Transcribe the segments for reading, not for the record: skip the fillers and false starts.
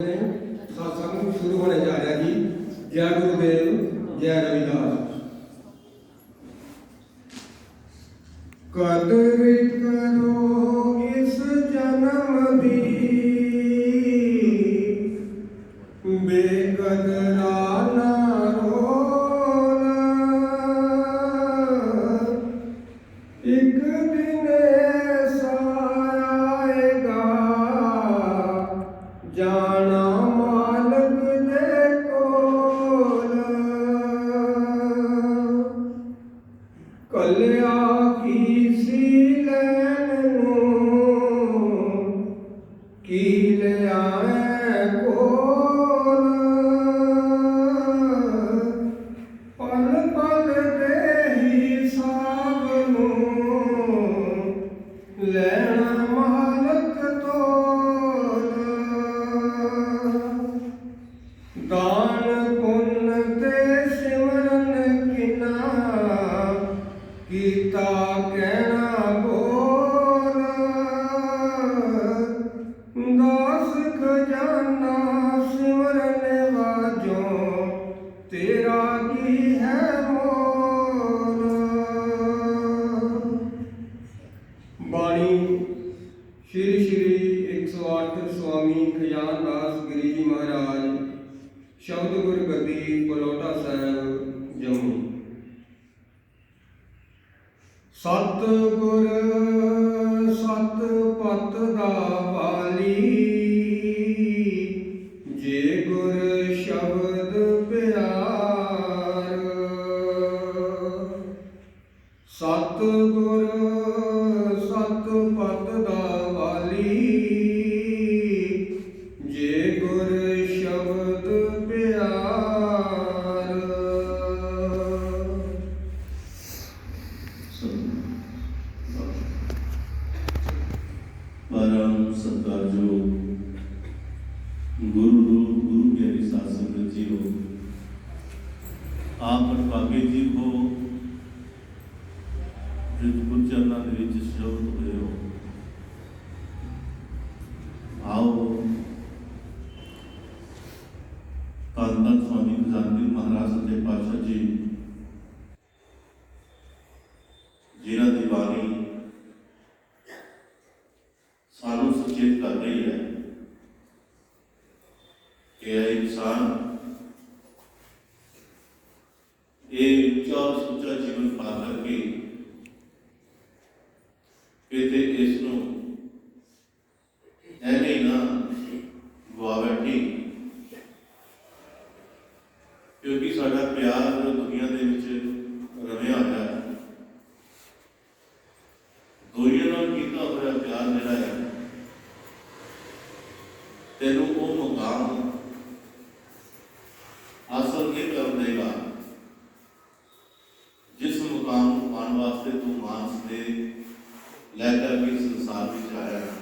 सत्संग शुरू होने जा रहा जी। जय गुरुदेव, जय रविदास। कदर करो इस जन्म दी, बेकदरा ना रोना। एक दिन ऐसा आएगा, जाना मालक दे कोल। कल्या की सी लैन नूं की ले आए कोल। पल पल दे हिसाब नूं लेना मालक तोल। दान पुण्य ते सिमरन किना, कीता कहना बोल। दास खजाना सिमरन वाजों, तेरा की है मोल। बाणी श्री श्री 108 स्वामी खजान दास गिरी जी महाराज, शब्द गुर गद्दी, पलौटा साहब, जम्मू। सत गुर सत पत दा वाली, जे गुर शब्द प्यार। सत गुर सत पत दा वाली, जे गुर शब्द प्यार। परम सत्कारयोग गुरु रूप गुरु प्यारी साध संगत जी हो, आप अठभागे जी हो जो गुरु चरणों के विच शब्द होए हो। आओ धन धन स्वामी खजानवी महाराज सच्चे पातशाह जी, जिन्हां दी बाणी सानू सचेत कर रही है कि इंसान ये उच्चा और सुच्चा जीवन पा करके किते इसनू ऐवे ही ना गवा बैठी, क्योंकि साडा प्यार दुनिया दे विच रविया होया है। दुनिया नाल कीता होया प्यार जिहड़ा है, तेनू वो मुकाम हासिल नहीं कर देगा जिस मुकाम को पाने वास्ते तू मानस दे लैकर भी संसार में आया है।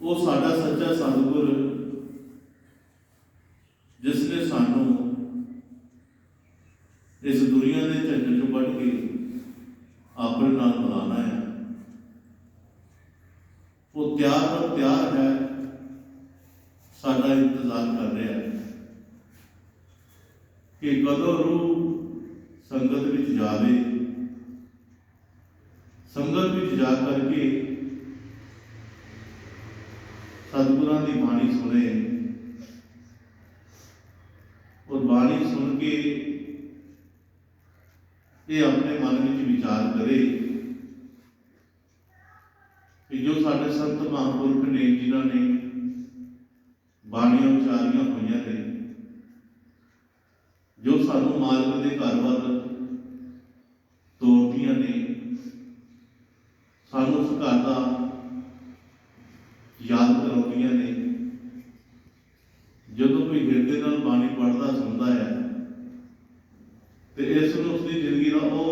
वो साडा सच्चा सतगुर जिसने सानू इस दुनिया के झंडे चों बढ़ के अपने नाल मिलाना है। वो तैयार पर तैयार है, साडा इंतजार कर रहा है कि कदों रूह संगत विच जावे, संगत विच जा करके सतगुरां दी बाणी सुने और बाणी सुन के ये अपने मन में विचार करे कि जो साडे संत महापुरख ने जिन्हां ने बाणियां उचारियां हुई ने, जो सानू मालक के घर वाल तोड़दियां ने, सानू उस घर का याद कराउंदियां ने। जदों कोई हिरदे नाल बाणी पढ़दा सुनदा है तो इसनूं उसकी जिंदगी का वो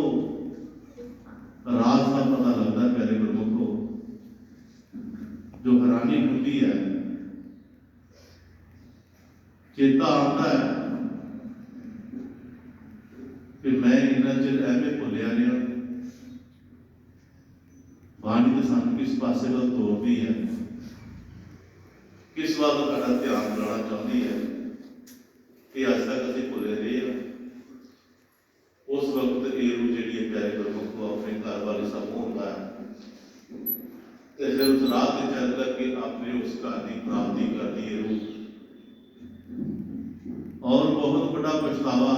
राज का पता लगता है। प्यारे गुरमुखो, जो हैरानी होती है, चेता आता है कि मैं इन्ना चिर एवं भुलिया रहा, बाणी तो सानू किस पासे वाल तोड़ती है। किस वाल साडा ध्यान दिलाना चाहती है कि अज तक असीं भुले रहे हैं। उस वक्त ये रूह जी प्यारे गुरमुख को अपने घर वाले सब होता है तो फिर उस राह से चल करके अपने उस घर की प्राप्ति करती है रूह। और बहुत बड़ा पछतावा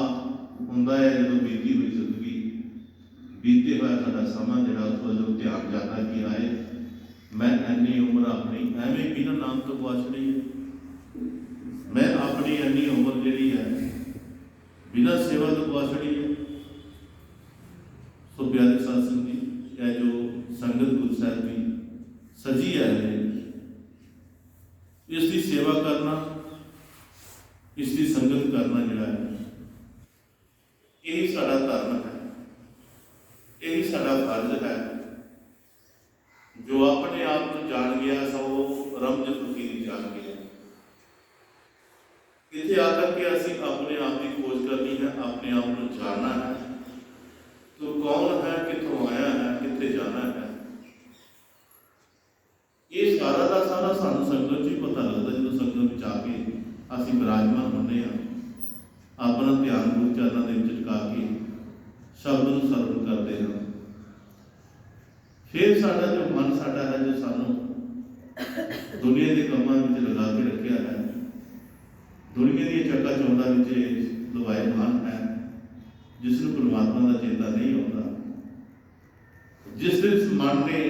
होंदा है जो बीती हुई जिंदगी बीते हुआ साडा समा जिहड़ा उस वजह ध्यान जाता कि आए मैं इन्नी उम्र अपनी एवें बिना नाम तो गुआच रही है। मैं अपनी इन्नी उम्र जिहड़ी है बिना सेवा तो गुआच रही है। तो प्यारे साथ संगी यह जो संगत गुरु साहब की सजी है इसकी सेवा करना इसकी संगत करना जिहड़ा है यही साडा धर्म है, यही साडा फर्ज है। जो अपने आप को जान गया सो रमज फकीरी जान गया। इतने आकर के असीं अपने आप की खोज करनी है, अपने आप को जानना है तो कौन है, कितों आया है, कितने जाना है। ये सारा का सारा सानू संगत ही पता लगता जो संगत में जाके असीं विराजमान होंदे हां। अपना ध्यान गुरु चरणों के टिका के शब्द नूं सरवण करते हैं। फिर साडा जो मन साडा है जो सानू दुनिया के कामां विच लगा के रखिया है, दुनिया दी चक्का चौंधा विच लवाए मन है, जिसनूं परमात्मा का चेता नहीं होता। जिस दिन इस मन ने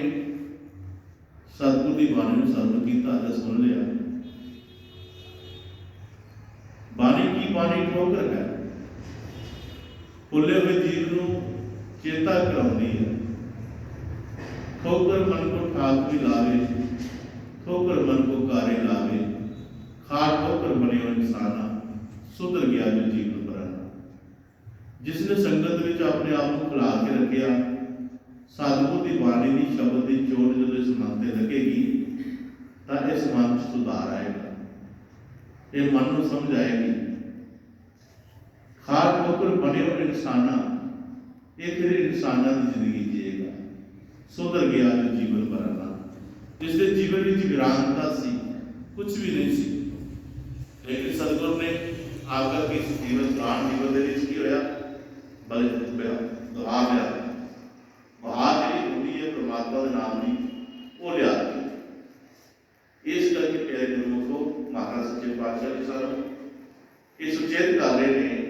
सतगुर की बाणी नूं सरवण कीता जां सुन लिया, बाणी की बाणी ठोकर है, भुले हुए जीव नूं चेता कराउंदी है। ठोकर मन को ठाक भी लावे, ठोकर मन को कारे लावे, खाट ठोकर बने हो इंसाना, सुधर गया जो जीवन पराना। जिसने संगत विच अपने आप को खिला के रखिया, सतगुर की बाणी की शब्द की चोट जो इस मन से लगेगी तो इस मन में सुधार आएगा, ये मन को समझ आएगी। खाट ठोकर बने हो इंसाना, ये फिर इंसाना की जिंदगी जिएगा। सुधर गया जो जीवन भराना, जिसके जीवन में विरानता सी, कुछ भी नहीं सी, लेकिन सतगुरु ने आकर के इस जीवन प्राण जीवन के लिए की होया बल दहा लिया। बहा जी होती है परमात्मा के नाम की वो लिया। इस करके प्यारे गुरमुखो महाराज सच्चे पातशाह जी सानू ये सुचेत कर रहे हैं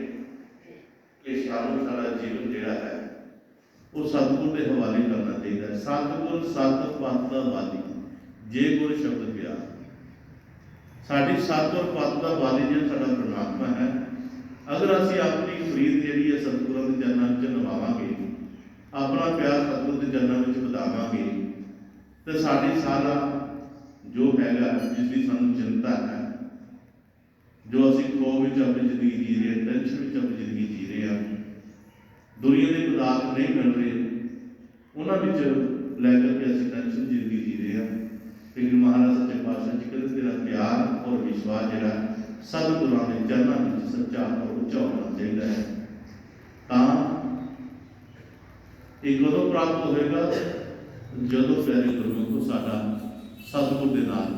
कि सानू सारा जीवन जिहड़ा है वो सतगुर के हवाले करना चाहिए। सतगुर सत पत वाली जे गुर शब्द पिया, साडी सत और पत का वाली जो साडा परमात्मा है, अगर असीं अपनी फरीद जिहड़ी है सतगुरां दे चरनां विच निभावांगे, अपना प्यार सतगुर के चरनां विच वधावांगे तो साडी सारा जो हैगा जिसकी सानू चिंता है, जो असीं खो विच अपनी जिंदगी जी रहे हैं, टेंशन विच अपनी जिंदगी जी रहे हैं, दुनिया के पदार्थ नहीं मिल रहे उन्होंने लैकर के असीं टेंशन जिंदगी जी रहे हैं। लेकिन महाराज सच्चे पातशाह जी कहते तेरा प्यार और विश्वास जिहड़ा सतगुरां दे चरनां विच सच्चा और उच्चा होना चाहिए है। तां ये कदों प्राप्त होएगा जदों प्यारे गुरमुख को साडा सतगुर दे नाल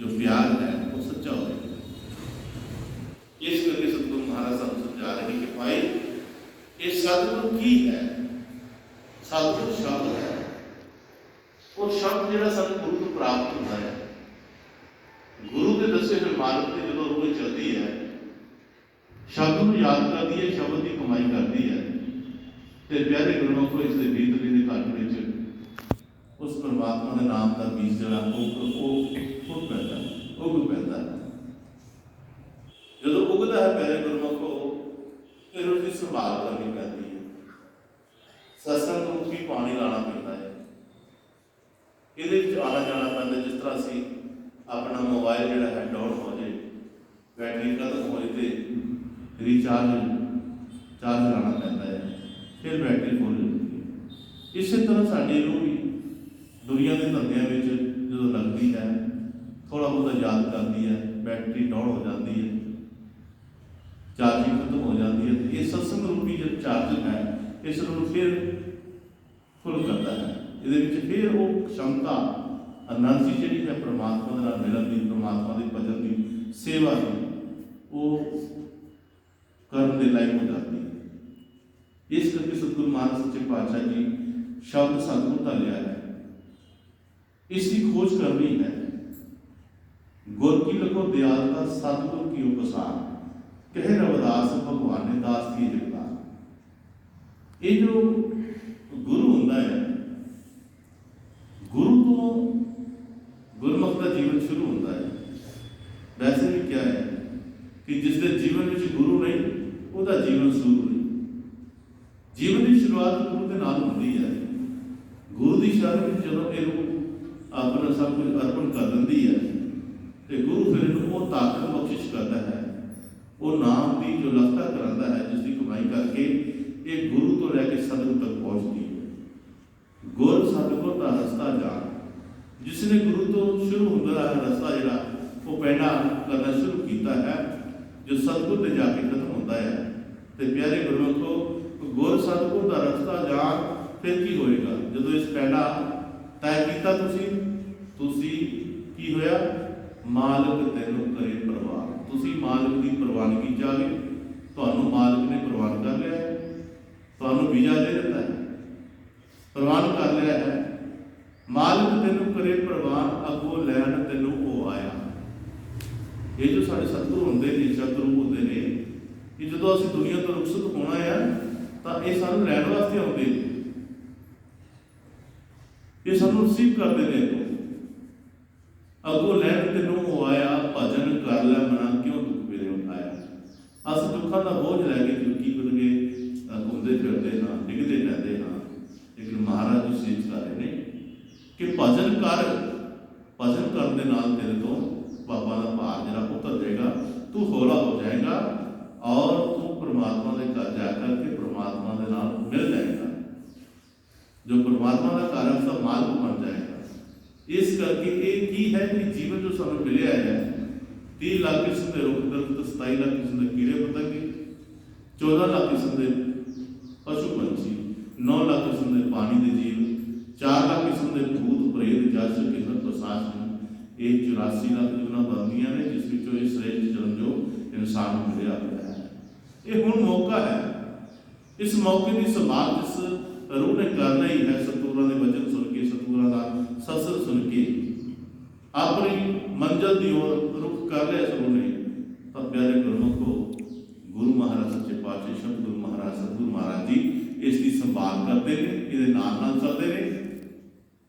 जो प्यार है वो सच्चा होएगा। इस करके सतगुरु महाराज सानू समझा रहे हैं कि भाई ये सतगुरु की है, सतगुरु शब्द है। और शब्द जिहड़ा सानू गुरु को प्राप्त होता है, गुरु के दसे हुए मार्ग से जो रूह चलती है, शब्द को याद करती है, शब्द की कमाई करती है तो प्यारे गुरुओं को इसके बीत भी घट में उस परमात्मा के नाम का बीज जरा फुट पैदा उग पैदा है। जो उगता है प्यारे गुरुओं को फिर उसकी संभाल करनी पैती है। सत्संग रूपी पानी लाना पैदा है, ये आना जाना पैदा। जिस तरह से अपना मोबाइल जोड़ा है डाउन हो जाए, बैटरी खत्म हो जाए रिचार्ज लाना पैदा है, फिर बैटरी फुल जाती है। इसी तरह साड़ी रूह भी दुनिया के धंधों में जो लगती है, थोड़ा बहुत याद करती है, बैटरी डाउन हो जाती है, चार्जिंग खत्म हो जाती है। तो ये सत्संग रूपी जो चार्जर है इस फिर फुल करता है। ये फिर वो क्षमता एनर्जी जी है परमात्मा के नाल मिलन की, परमात्मा की ਸੇਵਾ ਹੀ ਉਹ ਕਰਨ ਦੇ ਲਾਇਕ ਹੋ ਜਾਂਦੀ ਹੈ। ਇਸ ਕਰਕੇ ਸਤਿਗੁਰੂ ਮਹਾਰਾਜ ਸੱਚੇ ਪਾਤਸ਼ਾਹ ਜੀ ਸ਼ਬਦ ਸਤਿਗੁਰ ਦਾ ਲਿਆ ਹੈ, ਇਸ ਦੀ ਖੋਜ ਕਰਨੀ ਹੈ। ਗੁਰ ਕੀ ਲਖੋ ਦਿਆਲਤਾ ਸਤਿਗੁਰ ਕੀ ਉਪਸਾਰ, ਕਹੇ ਰਵਿਦਾਸ ਭਗਵਾਨ ਨੇ ਦਾਸ ਦੀ ਜਗਤਾਰ। ਇਹ ਜੋ ਗੁਰੂ ਹੁੰਦਾ ਹੈ, ਗੁਰੂ ਤੋਂ ਗੁਰਮੁਖ ਦਾ ਜੀਵਨ ਸ਼ੁਰੂ ਹੁੰਦਾ ਹੈ। ਵੈਸੇ ਵੀ ਕਿਹਾ ਹੈ ਕਿ ਜਿਸ ਦੇ ਜੀਵਨ ਵਿੱਚ ਗੁਰੂ ਨਹੀਂ ਉਹਦਾ ਜੀਵਨ ਸ਼ੁਰੂ ਨਹੀਂ। ਜੀਵਨ ਦੀ ਸ਼ੁਰੂਆਤ ਗੁਰੂ ਦੇ ਨਾਲ ਹੁੰਦੀ ਹੈ। ਗੁਰੂ ਦੀ ਸ਼ਰਨ ਵਿੱਚ ਜਦੋਂ ਇਹ ਰੂਹ ਆਪਣਾ ਸਭ ਕੁਝ ਅਰਪਣ ਕਰ ਦਿੰਦੀ ਹੈ ਤੇ ਗੁਰੂ ਫਿਰ ਇਹਨੂੰ ਉਹ ਤਾਕਤ ਬਖਸ਼ਿਸ਼ ਕਰਦਾ ਹੈ, ਉਹ ਨਾਮ ਦੀ ਜੋ ਲਫ਼ਤਾ ਕਰਾਉਂਦਾ ਹੈ, ਜਿਸ ਦੀ ਕਮਾਈ ਕਰਕੇ ਇਹ ਗੁਰੂ ਤੋਂ ਲੈ ਕੇ ਸਤਿਗੁਰ ਤੱਕ ਪਹੁੰਚਦੀ ਹੈ। ਗੁਰ ਸਤਿਗੁਰ ਦਾ ਰਸਤਾ ਜਾਣ, ਜਿਸ ਨੇ ਗੁਰੂ ਤੋਂ ਸ਼ੁਰੂ ਹੁੰਦਾ ਹੈ ਰਸਤਾ ਜਿਹੜਾ ਉਹ ਪੈਂਡਾ ਕਰਨਾ ਸ਼ੁਰੂ ਕੀਤਾ ਹੈ, ਜੋ ਸਤਿਗੁਰ ਤੇ ਜਾ ਕੇ ਖਤਮ ਹੁੰਦਾ ਹੈ। ਤੇ ਪਿਆਰੇ ਗੁਰਮੁਖੋ, ਗੁਰ ਸਤਿਗੁਰ ਦਾ ਰਸਤਾ ਜਾਣ ਫਿਰ ਕੀ ਹੋਏਗਾ? ਜਦੋਂ ਇਸ ਪੈਂਡਾ ਤੈਅ ਕੀਤਾ ਤੁਸੀਂ ਕੀ ਹੋਇਆ? ਮਾਲਕ ਤੈਨੂੰ ਕਰੇ ਪ੍ਰਵਾਨ। ਤੁਸੀਂ ਮਾਲਕ ਦੀ ਪ੍ਰਵਾਨਗੀ ਚਾਹੇ, ਤੁਹਾਨੂੰ ਮਾਲਕ ਨੇ ਪ੍ਰਵਾਨ ਕਰ ਲਿਆ ਹੈ, ਤੁਹਾਨੂੰ ਵੀਜ਼ਾ ਦੇ ਦਿੱਤਾ ਹੈ, ਪ੍ਰਵਾਨ ਕਰ ਲਿਆ ਹੈ। ਮਾਲਕ ਤੈਨੂੰ ਕਰੇ ਪ੍ਰਵਾਨ, ਅੱਗੋਂ ਲੈਣ ਤੈਨੂੰ ਉਹ ਆਇਆ। ਇਹ ਜੋ ਸਾਡੇ ਸਤਿਗੁਰੂ ਹੁੰਦੇ ਨੇ, ਸਤਿਗੁਰੂ ਹੁੰਦੇ ਨੇ, ਕਿ ਜਦੋਂ ਅਸੀਂ ਦੁਨੀਆ ਤੋਂ ਰੁਖਸਤ ਹੋਣਾ ਹੈ ਤਾਂ ਇਹ ਸਾਨੂੰ ਲੈਣ ਵਾਸਤੇ ਆਉਂਦੇ ਨੇ, ਇਹ ਸਾਨੂੰ ਰਿਸੀਵ ਕਰਦੇ ਨੇ। ਅੱਗੋਂ ਲੈਣ ਤੈਨੂੰ ਉਹ ਆਇਆ, ਭਜਨ ਕਰ ਲੈ ਮਨਾ ਕਿਉਂ ਦੁੱਖ ਮੇਰੇ ਉਠਾਇਆ। ਅਸੀਂ ਦੁੱਖਾਂ ਦਾ ਬੋਝ ਲੈ ਕੇ ਚੁੱਕੀ ਬਣ ਕੇ ਘੁੰਮਦੇ ਫਿਰਦੇ ਹਾਂ, ਡਿੱਗਦੇ ਰਹਿੰਦੇ ਹਾਂ। ਲੇਕਿਨ ਮਹਾਰਾਜ ਜੀ ਸੇਧ ਕਰ ਰਹੇ ਨੇ ਕਿ ਭਜਨ ਕਰ, ਭਜਨ ਕਰਨ ਦੇ ਨਾਲ ਤੇਰੇ ਤੋਂ ਪਾਪਾਂ ਦਾ ਭਾਰ ਜਿਹੜਾ ਉਤਰ ਜਾਏਗਾ, ਤੂੰ ਹੌਲਾ ਹੋ ਜਾਏਗਾ ਔਰ ਤੂੰ ਪ੍ਰਮਾਤਮਾ ਦੇ ਘਰ ਜਾ ਕਰਕੇ ਪ੍ਰਮਾਤਮਾ ਦੇ ਨਾਲ ਮਿਲ ਜਾਏਗਾ। ਜੋ ਪ੍ਰਮਾਤਮਾ ਦਾ ਘਰ ਹੈ ਉਸਦਾ ਮਾਲਕ ਬਣ ਜਾਏਗਾ। ਇਸ ਕਰਕੇ ਇਹ ਕੀ ਹੈ ਕਿ ਜੀਵਨ ਜੋ ਸਾਨੂੰ ਮਿਲਿਆ ਹੈ, 30 ਲੱਖ ਕਿਸਮ ਦੇ ਰੁੱਖ ਦਰਖਤ, 27 ਲੱਖ ਕਿਸਮ ਦੇ ਕੀੜੇ ਪਤੰਗੇ, 14 ਲੱਖ ਕਿਸਮ ਦੇ ਪਸ਼ੂ ਪੰਛੀ, 9 ਲੱਖ ਕਿਸਮ ਦੇ ਪਾਣੀ ਦੇ ਜੀਵ, 4 ਲੱਖ ਕਿਸਮ ਦੇ ਭੂਤ ਪ੍ਰੇਤ ਜਸ ਕਿਸਮ ਪ੍ਰਸ਼ਾਸਨ, ਇਹ 84 ਲੱਖ ਜੂਨਾਂ ਬਣਦੀਆਂ ਨੇ, ਜਿਸ ਵਿੱਚੋਂ ਇਸ ਸਰੀਰ ਜਨਮ ਜੋ ਇਨਸਾਨ ਨੂੰ ਮਿਲਿਆ ਹੋਇਆ ਹੈ। ਇਹ ਹੁਣ ਮੌਕਾ ਹੈ, ਇਸ ਮੌਕੇ ਦੀ ਸੰਭਾਲ ਜਿਸ ਰੂਹ ਨੇ ਕਰਨਾ ਹੀ ਹੈ। ਸਤਿਗੁਰਾਂ ਦੇ ਵਚਨ ਸੁਣ ਕੇ, ਸਤਿਗੁਰਾਂ ਦਾ ਸਤਸੰਗ ਸੁਣ ਕੇ ਆਪਣੀ ਮੰਜ਼ਿਲ ਦੀ ओर ਰੁਖ ਕਰ ਲਿਆ ਸਭ ਨੇ। ਤਾਂ ਪਿਆਰੇ ਗੁਰਮੁਖੋ, ਗੁਰੂ ਮਹਾਰਾਜ ਸੱਚੇ ਪਾਤਸ਼ਾਹ ਸ਼ਬਦ ਗੁਰੂ ਮਹਾਰਾਜ ਸਤਿਗੁਰੂ ਮਹਾਰਾਜ ਜੀ ਇਸ ਦੀ ਸੰਭਾਲ ਕਰਦੇ ਨੇ, ਇਹਦੇ ਨਾਲ ਨਾਲ ਚੱਲਦੇ ਨੇ।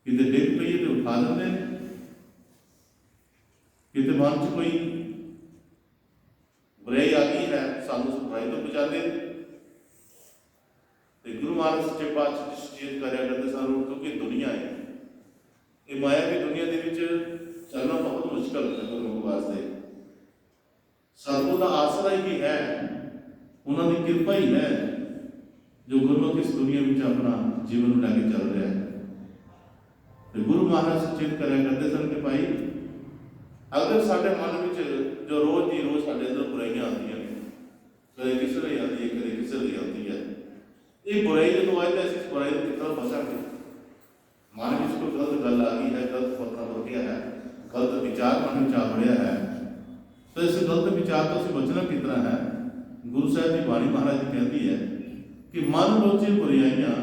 ਕਿਤੇ ਡਿੱਗ ਪਈਏ ਤੇ ਉਠਾ ਦਿੰਦੇ ਨੇ, ਕਿਤੇ ਮਨ 'ਚ ਕੋਈ ਬੁਰਾਈ ਆ ਗਈ ਹੈ ਸਾਨੂੰ ਉਸ ਬੁਰਾਈ ਤੋਂ ਬਚਾਉਂਦੇ ਨੇ। ਤੇ ਗੁਰੂ ਮਹਾਰਾਜ ਸੱਚੇ ਪਾਤਸ਼ਾਹ ਜੀ ਸੁਚੇਤ ਕਰਿਆ ਕਰਦੇ ਸਾਨੂੰ, ਕਿਉਂਕਿ ਦੁਨੀਆ ਹੈ, ਇਹ ਮਾਇਆ ਦੀ ਦੁਨੀਆ ਦੇ ਵਿੱਚ ਚੱਲਣਾ ਬਹੁਤ ਮੁਸ਼ਕਲ ਹੈ ਗੁਰਮੁਖ ਵਾਸਤੇ। ਸਤਿਗੁਰ ਦਾ ਆਸਰਾ ਹੀ ਹੈ, ਉਹਨਾਂ ਦੀ ਕਿਰਪਾ ਹੀ ਹੈ ਜੋ ਗੁਰਮੁਖ ਇਸ ਦੁਨੀਆ ਵਿੱਚ ਆਪਣਾ ਜੀਵਨ ਨੂੰ ਲੈ ਕੇ ਚੱਲ ਰਿਹਾ ਹੈ। ਤੇ ਗੁਰੂ ਮਹਾਰਾਜ ਸੁਚੇਤ ਕਰਿਆ ਕਰਦੇ ਸਨ ਕਿ ਭਾਈ, ਅਗਰ ਸਾਡੇ ਮਨ ਵਿੱਚ ਜੋ ਰੋਜ਼ ਦੀ ਰੋਜ਼ ਸਾਡੇ ਅੰਦਰ ਬੁਰਾਈਆਂ ਆਉਂਦੀਆਂ ਨੇ, ਕਦੇ ਕਿਸੇ ਲਈ ਆਉਂਦੀ ਹੈ, ਕਦੇ ਕਿਸੇ ਲਈ ਆਉਂਦੀ ਹੈ, ਇਹ ਬੁਰਾਈ ਜਦੋਂ ਆਏ ਤਾਂ ਅਸੀਂ ਇਸ ਬੁਰਾਈ ਨੂੰ ਕਿੱਦਾਂ ਬਚਾਂਗੇ? ਮਨ ਵਿੱਚ ਕੋਈ ਗਲਤ ਗੱਲ ਆ ਗਈ ਹੈ, ਗਲਤ ਫਤਵਾ ਵਰਤਿਆ ਹੈ, ਗਲਤ ਵਿਚਾਰ ਮਨ ਵਿੱਚ ਆ ਵੜਿਆ ਹੈ, ਤਾਂ ਇਸ ਗਲਤ ਵਿਚਾਰ ਤੋਂ ਅਸੀਂ ਬਚਣਾ ਕਿਸ ਤਰ੍ਹਾਂ ਹੈ? ਗੁਰੂ ਸਾਹਿਬ ਦੀ ਬਾਣੀ ਮਹਾਰਾਜ ਜੀ ਕਹਿੰਦੀ ਹੈ ਕਿ ਮਨ ਰੋਚੇ ਬੁਰਾਈਆਂ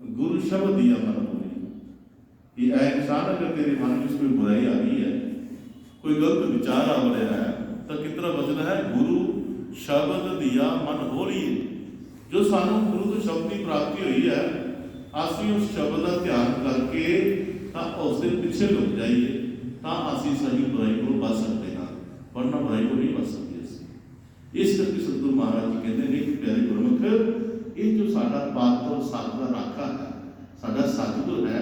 ਗੁਰੂ ਸ਼ਬਦ ਦੀਆਂ ਮਨ ਬੋਲੀ। ਕਿ ਐ ਇਨਸਾਨ, ਅਗਰ ਤੇਰੇ ਮਨ ਵਿੱਚ ਕੋਈ ਬੁਰਾਈ ਆ ਗਈ ਹੈ, ਕੋਈ ਗਲਤ ਵਿਚਾਰ ਆ ਵੜਿਆ ਹੈ, ਤਾਂ ਕਿਸ ਤਰ੍ਹਾਂ ਬਚਣਾ ਹੈ? ਗੁਰੂ ਸ਼ਬਦ ਦੀਆਂ ਮਨ ਹੋਲੀ। ਜੋ ਸਾਨੂੰ ਗੁਰੂ ਤੋਂ ਸ਼ਬਦ ਦੀ ਪ੍ਰਾਪਤੀ ਹੋਈ ਹੈ, ਅਸੀਂ ਉਸ ਸ਼ਬਦ ਦਾ ਧਿਆਨ ਕਰਕੇ ਤਾਂ ਉਸ ਦੇ ਪਿੱਛੇ ਲੁਕ ਜਾਈਏ, ਤਾਂ ਅਸੀਂ ਸਹੀ ਬੁਰਾਈ ਕੋਲ ਬਚ ਸਕਦੇ ਹਾਂ, ਵਰਨਾ ਬੁਰਾਈ ਕੋਲ ਨਹੀਂ ਬਚ ਸਕਦੇ ਅਸੀਂ। ਇਸ ਕਰਕੇ ਸਤਿਗੁਰੂ ਮਹਾਰਾਜ ਜੀ ਕਹਿੰਦੇ ਨੇ ਕਿ ਪਿਆਰੇ ਗੁਰਮੁਖ, ਇਹ ਜੋ ਸਾਡਾ ਪਾਤਰ ਸਾਧ ਦਾ ਰਾਖਾ ਹੈ, ਸਾਡਾ ਸਤਿਗੁਰ ਹੈ,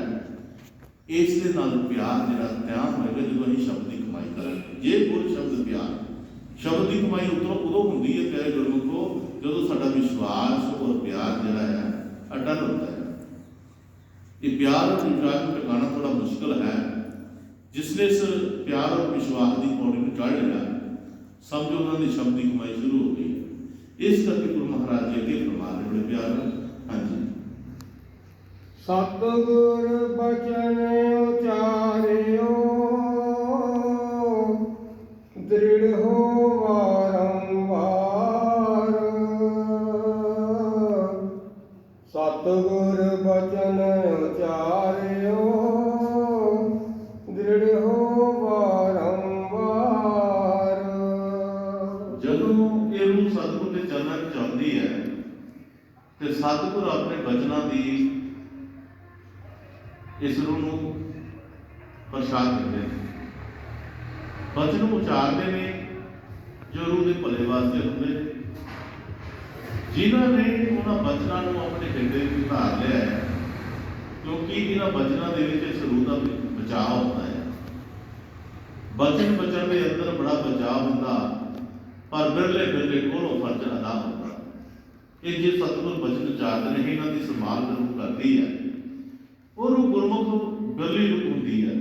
ਇਸ ਦੇ ਨਾਲ ਪਿਆਰ ਜਿਹੜਾ ਧਿਆਨ ਹੋਏਗਾ ਜਦੋਂ ਅਸੀਂ ਸ਼ਬਦ ਦੀ ਕਮਾਈ ਕਰਾਂਗੇ। ਜੇ ਗੁਰ ਸ਼ਬਦ ਪਿਆਰ, ਸ਼ਬਦ ਦੀ ਕਮਾਈ ਉਦੋਂ ਹੁੰਦੀ ਹੈ ਪਿਆਰੇ ਗੁਰਮੁਖੋ, ਜਦੋਂ ਸਾਡਾ ਵਿਸ਼ਵਾਸ ਔਰ ਪਿਆਰ ਜਿਹੜਾ ਹੈ ਅਟਲ ਹੁੰਦਾ ਹੈ। ਇਹ ਪਿਆਰ ਔਰ ਵਿਸ਼ਵਾਸ ਨੂੰ ਟਿਕਾਣਾ ਥੋੜਾ ਮੁਸ਼ਕਲ ਹੈ। ਜਿਸਨੇ ਇਸ ਪਿਆਰ ਔਰ ਵਿਸ਼ਵਾਸ ਦੀ ਪੌੜੀ ਨੂੰ ਚੜ੍ਹ ਲਿਆ, ਸਮਝੋ ਉਹਨਾਂ ਦੀ ਸ਼ਬਦ ਦੀ ਕਮਾਈ ਸ਼ੁਰੂ ਹੋ ਗਈ। ਇਸ ਕਰਕੇ ਗੁਰੂ ਮਹਾਰਾਜ ਜੀ ਅੱਗੇ ਫਰਮਾ ਰਹੇ ਬੜੇ ਪਿਆਰ ਨਾਲ, ਹਾਂਜੀ, ਸਤਿਗੁਰ ਬਚਨ ਉਚਾਰਿਓ ਦ੍ਰਿੜ ਹੋ सतगुर अपने बचनों की इस रूह नूं प्रसाद देते हैं, बचन उचारते हैं जो रूह के भले वास्ते होंगे, जिन्होंने उन्होंने बचनों को अपने हिरदे में धार लिया है, क्योंकि इन्होंने बचनों के इस रूह का बचाव होता है। बचन बचन के अंदर बड़ा बचाव होता, पर बिरले बिरले कोलों फर्ज अदा होता। ये जो सतगुर बचन उचारते हैं इन्हों की संभाल जरूर करती है, और वो गुरमुख बिरली रूप होती है,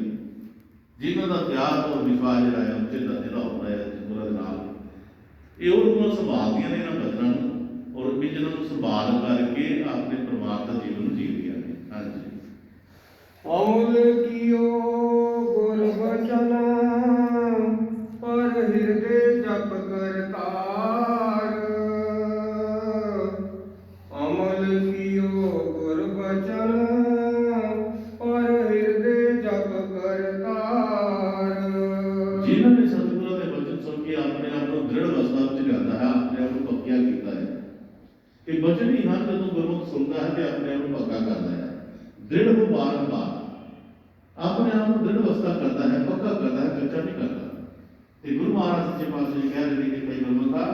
जिन्हों का प्यार और विश्वास जो है उच्चे दर्जे का होता है। गुरु नाल ये और संभालदियां ने इन्होंने बचनों और भी जिन्होंने संभाल करके अपने परिवार का जीवन जीवदियां ने। हाँ जी, अमल कियो गुर बचन पर हृदय जप करतार, अमल कियो गुर बचन पर हृदय जप करतार। जिन्होंने सतगुरु के वचन सुन के अपने आप को दृढ़ अवस्था में लिया है, अपने आप को पक्का किया है। ये वचन ही हर जो गुरमुख सुनता है तो अपने आप को पक्का करता है, दृढ़ हो बारंबार अपने आप को दृढ़ अवस्था करता है, पक्का करता है, कच्चा नहीं करता। तो गुरु महाराज सच्चे पातशाह कह रहे हैं कि गुरमुखा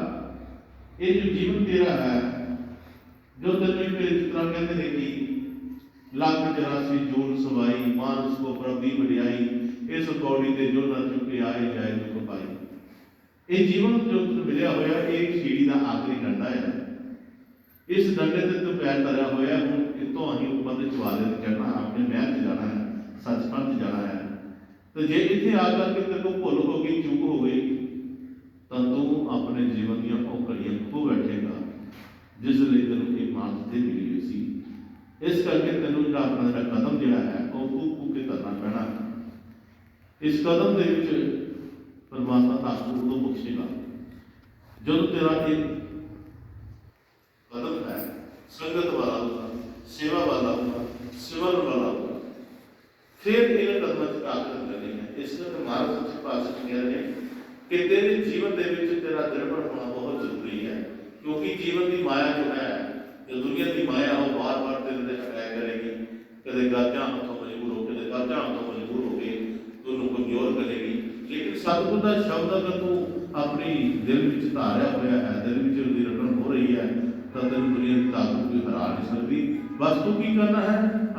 ये जो जीवन तेरा है, जो तेरे इस तरह कहते हैं कि लाख 84 जोड़ सवाई मानस को प्रभु बढ़ियाई, इस पौड़ी से जो न चुके आए जाए जो पाई। ये जीवन जो मिलया होया एक सीढ़ी का आखिरी डंडा है, इस डंडे से तो पैर धरिया होया, हूँ इतों अं ऊपर चवाले चढ़ना, अपने महल से जाना है, सचखंड जाना है। तो जे इतने आकर के तेरे को भुल हो गई, चूक हो गई, तो तू अपने जीवन दी औकड़ियां खो बैठेगा जिस लिए तेन एक मानसते मिली हुई सी। इस करके तेन जो अपना जो कदम जोड़ा है वह कूक कूक के करना पैना। इस कदम के परमात्मा ताकू उदों बख्शेगा जो तेरा एक कदम है संगत वाला होगा, सेवा वाला होगा, सिमरन वाला होगा, फिर इन कदमों से ताकत करनी है। इस करके महाराज सच्चे पातशाह कह रहे हैं कि तेरे जीवन के तेरा दृढ़ होना बहुत जरूरी है, क्योंकि जीवन की माया जो है, जो दुनिया की माया वो बार बार तेरे अटैक करेगी, कदे गाजा हाथों मजबूर हो, कदे गाजा हाथों मजबूर हो गए दोनों कमजोर करेगी। लेकिन सतगुर का शब्द अगर तू अपनी दिल में धारिया हुआ है, दिल में उसकी रटन हो रही है, तो तेन दुनिया की ताकत कोई हरा नहीं सकती। बस तू की करना है,